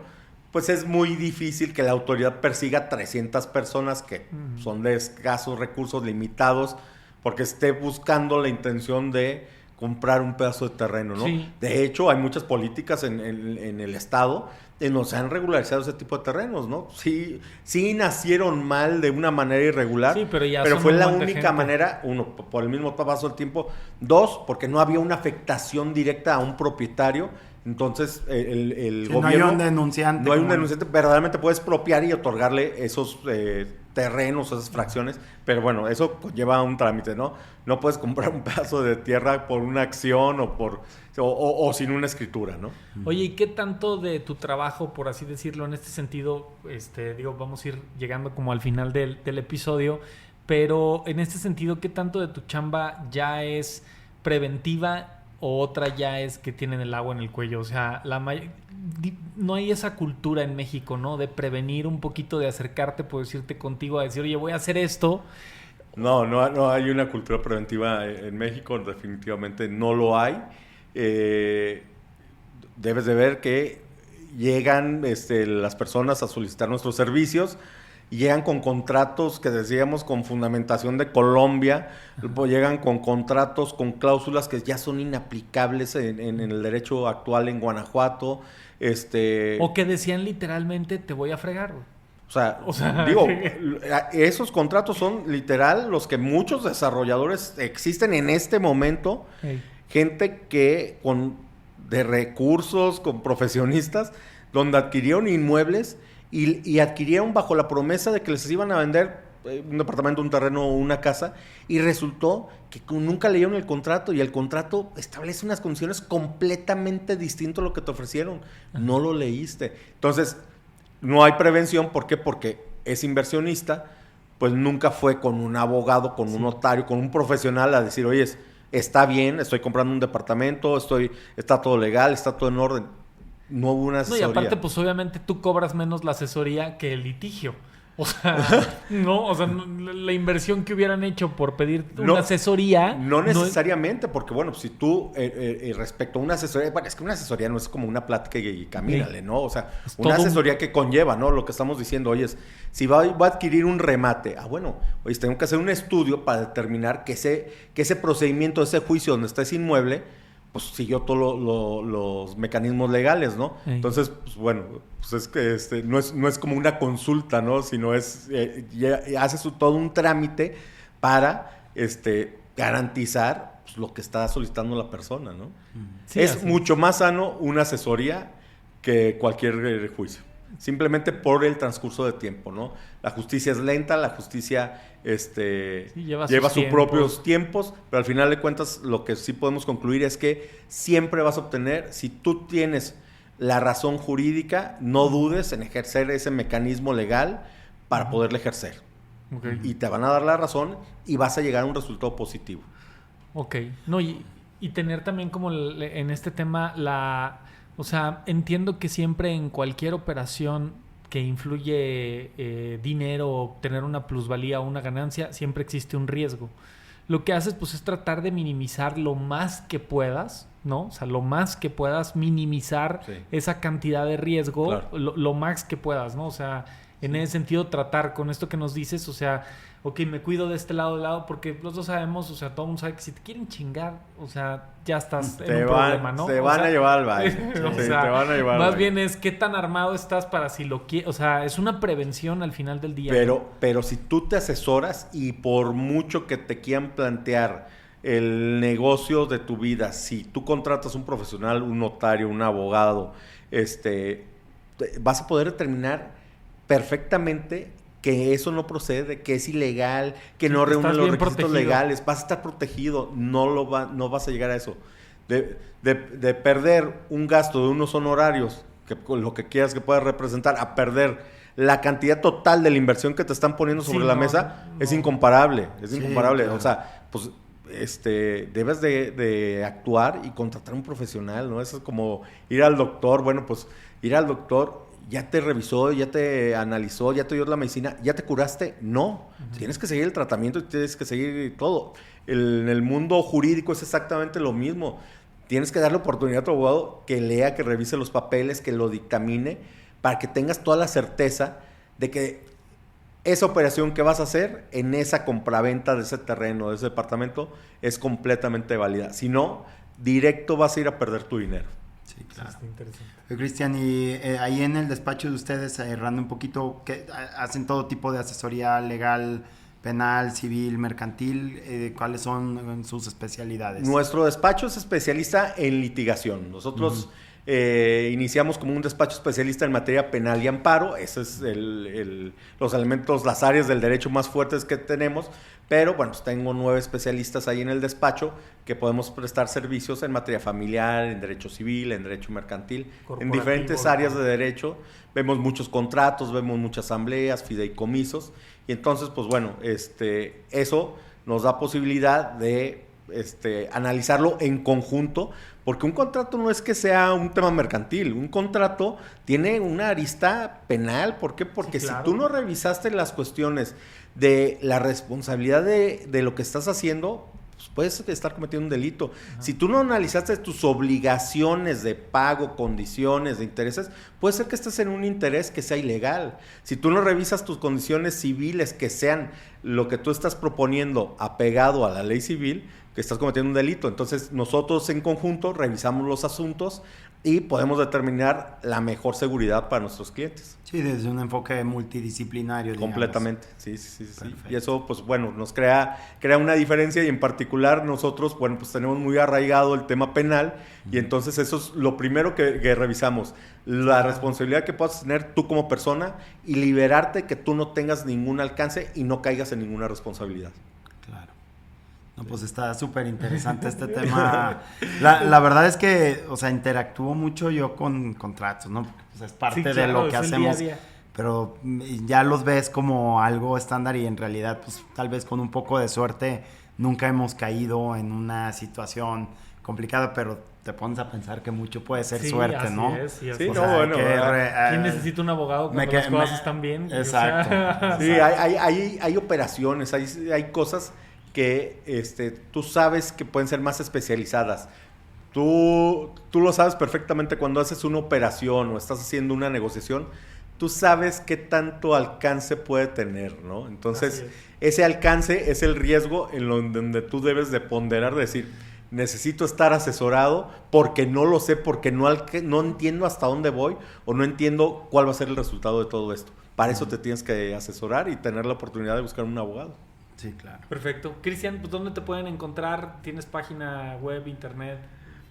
pues es muy difícil que la autoridad persiga 300 personas que son de escasos recursos limitados, porque esté buscando la intención de comprar un pedazo de terreno, ¿no? Sí. De hecho, hay muchas políticas en el estado en donde se han regularizado ese tipo de terrenos, ¿no? Sí nacieron mal de una manera irregular, sí, pero fue la única manera, uno, por el mismo paso del tiempo, dos, porque no había una afectación directa a un propietario. Entonces el gobierno... No hay un denunciante. No hay un denunciante, verdaderamente puedes expropiar y otorgarle esos terrenos, esas fracciones, pero bueno, eso lleva un trámite, ¿no? No puedes comprar un pedazo de tierra por una acción o sin una escritura, ¿no? Oye, ¿y qué tanto de tu trabajo, por así decirlo, en este sentido, vamos a ir llegando como al final del episodio, pero en este sentido, ¿qué tanto de tu chamba ya es preventiva o otra ya es que tienen el agua en el cuello? O sea, no hay esa cultura en México, ¿no? De prevenir un poquito, de acercarte, por decirte contigo, a decir, oye, voy a hacer esto. No hay una cultura preventiva en México, definitivamente no lo hay. Debes de ver que llegan las personas a solicitar nuestros servicios, llegan con contratos que decíamos con fundamentación de Colombia, llegan con contratos, con cláusulas que ya son inaplicables en el derecho actual en Guanajuato. O que decían literalmente, te voy a fregar, güey. O sea, digo, esos contratos son literal los que muchos desarrolladores existen en este momento. Hey. Gente que de recursos, con profesionistas, donde adquirieron inmuebles y adquirieron bajo la promesa de que les iban a vender un departamento, un terreno o una casa, y resultó que nunca leyeron el contrato, y el contrato establece unas condiciones completamente distintas a lo que te ofrecieron. No lo leíste. Entonces, no hay prevención. ¿Por qué? Porque ese inversionista pues nunca fue con un abogado, con un notario, con un profesional a decir, oye, está bien, estoy comprando un departamento, está todo legal, está todo en orden. No hubo una asesoría. No, y aparte, pues obviamente tú cobras menos la asesoría que el litigio. O sea, la inversión que hubieran hecho por pedir una asesoría... No necesariamente, porque bueno, si tú respecto a una asesoría... Bueno, es que una asesoría no es como una plática y camínale, ¿no? O sea, es una asesoría que conlleva, ¿no? Lo que estamos diciendo, oye, si va a adquirir un remate, oye, tengo que hacer un estudio para determinar que ese procedimiento, ese juicio donde está ese inmueble, pues siguió todos los mecanismos legales, ¿no? Sí. Entonces, pues bueno, pues es que no es como una consulta, ¿no? Sino es, ya haces todo un trámite para garantizar pues, lo que está solicitando la persona, ¿no? Sí, es mucho más sano una asesoría que cualquier juicio. Simplemente por el transcurso de tiempo, ¿no? La justicia es lenta, la justicia lleva sus propios tiempos, pero al final de cuentas lo que sí podemos concluir es que siempre vas a obtener, si tú tienes la razón jurídica, no dudes en ejercer ese mecanismo legal para poderle ejercer. Okay. Y te van a dar la razón y vas a llegar a un resultado positivo. Ok. No, y tener también como en este tema o sea, entiendo que siempre en cualquier operación que influye dinero, obtener una plusvalía o una ganancia, siempre existe un riesgo. Lo que haces pues es tratar de minimizar lo más que puedas, ¿no? O sea, lo más que puedas minimizar esa cantidad de riesgo, claro. lo más que puedas, ¿no? O sea, en ese sentido tratar con esto que nos dices, o sea, ok, me cuido de este lado, porque los dos sabemos, o sea, todo el mundo sabe que si te quieren chingar, o sea, ya estás en un problema, ¿no? Te van a llevar al baile. O sea, te van a llevar más bien es qué tan armado estás para si lo quieres, o sea, es una prevención al final del día. Pero si tú te asesoras y por mucho que te quieran plantear el negocio de tu vida, si tú contratas un profesional, un notario, un abogado, vas a poder determinar perfectamente que eso no procede, que es ilegal, que no reúne los requisitos legales, vas a estar protegido, no vas a llegar a eso. De perder un gasto de unos honorarios, que lo que quieras que pueda representar, a perder la cantidad total de la inversión que te están poniendo sobre la mesa, es incomparable, Claro. O sea, pues debes de actuar y contratar a un profesional, ¿no? Eso es como ir al doctor, bueno, pues ir al doctor, ya te revisó, ya te analizó, ya te dio la medicina, ¿ya te curaste? No. Tienes que seguir el tratamiento y tienes que seguir todo. En el mundo jurídico es exactamente lo mismo. Tienes que darle oportunidad a tu abogado que lea, que revise los papeles, que lo dictamine, para que tengas toda la certeza de que esa operación que vas a hacer en esa compraventa de ese terreno, de ese departamento, es completamente válida. Si no, directo vas a ir a perder tu dinero. Sí, claro. Está interesante. Cristian, y ahí en el despacho de ustedes, errando un poquito, que hacen todo tipo de asesoría legal, penal, civil, mercantil, ¿cuáles son sus especialidades? Nuestro despacho es especialista en litigación. Nosotros iniciamos como un despacho especialista en materia penal y amparo. Esos es los elementos, las áreas del derecho más fuertes que tenemos. Pero bueno, pues tengo 9 especialistas ahí en el despacho que podemos prestar servicios en materia familiar, en derecho civil, en derecho mercantil, en diferentes áreas de derecho. Vemos muchos contratos, vemos muchas asambleas, fideicomisos. Y entonces, pues bueno, eso nos da posibilidad de analizarlo en conjunto, porque un contrato no es que sea un tema mercantil, un contrato tiene una arista penal. ¿Por qué? Porque sí, claro. Si tú no revisaste las cuestiones de la responsabilidad de lo que estás haciendo, pues puedes estar cometiendo un delito. Ajá. Si tú no analizaste tus obligaciones de pago, condiciones, de intereses, puede ser que estés en un interés que sea ilegal. Si tú no revisas tus condiciones civiles que sean lo que tú estás proponiendo apegado a la ley civil, que estás cometiendo un delito. Entonces nosotros en conjunto revisamos los asuntos y podemos determinar la mejor seguridad para nuestros clientes. Sí, desde un enfoque multidisciplinario, digamos. Completamente, sí. Y eso, pues bueno, nos crea una diferencia, y en particular nosotros, bueno, pues tenemos muy arraigado el tema penal, y entonces eso es lo primero que revisamos, la responsabilidad que puedas tener tú como persona y liberarte, que tú no tengas ningún alcance y no caigas en ninguna responsabilidad. Claro. No, pues está súper interesante este tema. La verdad es que, o sea, interactúo mucho yo con contratos, ¿no? Porque pues, es parte de lo que hacemos. Día a día. Pero ya los ves como algo estándar, y en realidad, pues tal vez con un poco de suerte nunca hemos caído en una situación complicada, pero te pones a pensar que mucho puede ser suerte, así ¿no? Sí, bueno. ¿Quién necesita un abogado cuando las cosas están bien? Exacto. Sí, hay operaciones, hay cosas que tú sabes que pueden ser más especializadas. Tú lo sabes perfectamente cuando haces una operación o estás haciendo una negociación. Tú sabes qué tanto alcance puede tener, ¿no? Entonces, ese alcance es el riesgo en donde tú debes de ponderar, de decir, necesito estar asesorado porque no lo sé, porque no entiendo hasta dónde voy o no entiendo cuál va a ser el resultado de todo esto. Para eso te tienes que asesorar y tener la oportunidad de buscar un abogado. Sí, claro. Perfecto. Cristian, pues, ¿dónde te pueden encontrar? ¿Tienes página web, internet?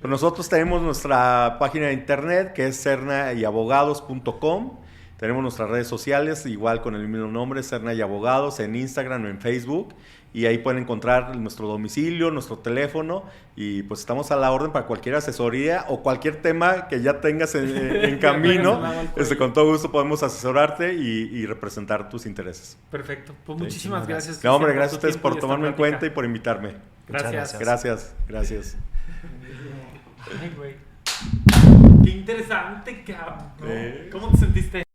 Pues nosotros tenemos nuestra página de internet que es cernaabogados.com. Tenemos nuestras redes sociales, igual con el mismo nombre, Cerna y Abogados, en Instagram o en Facebook. Y ahí pueden encontrar nuestro domicilio, nuestro teléfono. Y pues estamos a la orden para cualquier asesoría o cualquier tema que ya tengas en camino. Con todo gusto podemos asesorarte y representar tus intereses. Perfecto. Pues muchísimas gracias. No, hombre, gracias a ustedes por tomarme en cuenta y por invitarme. Gracias. Gracias. Ay, güey. Qué interesante, cabrón. ¿Cómo te sentiste?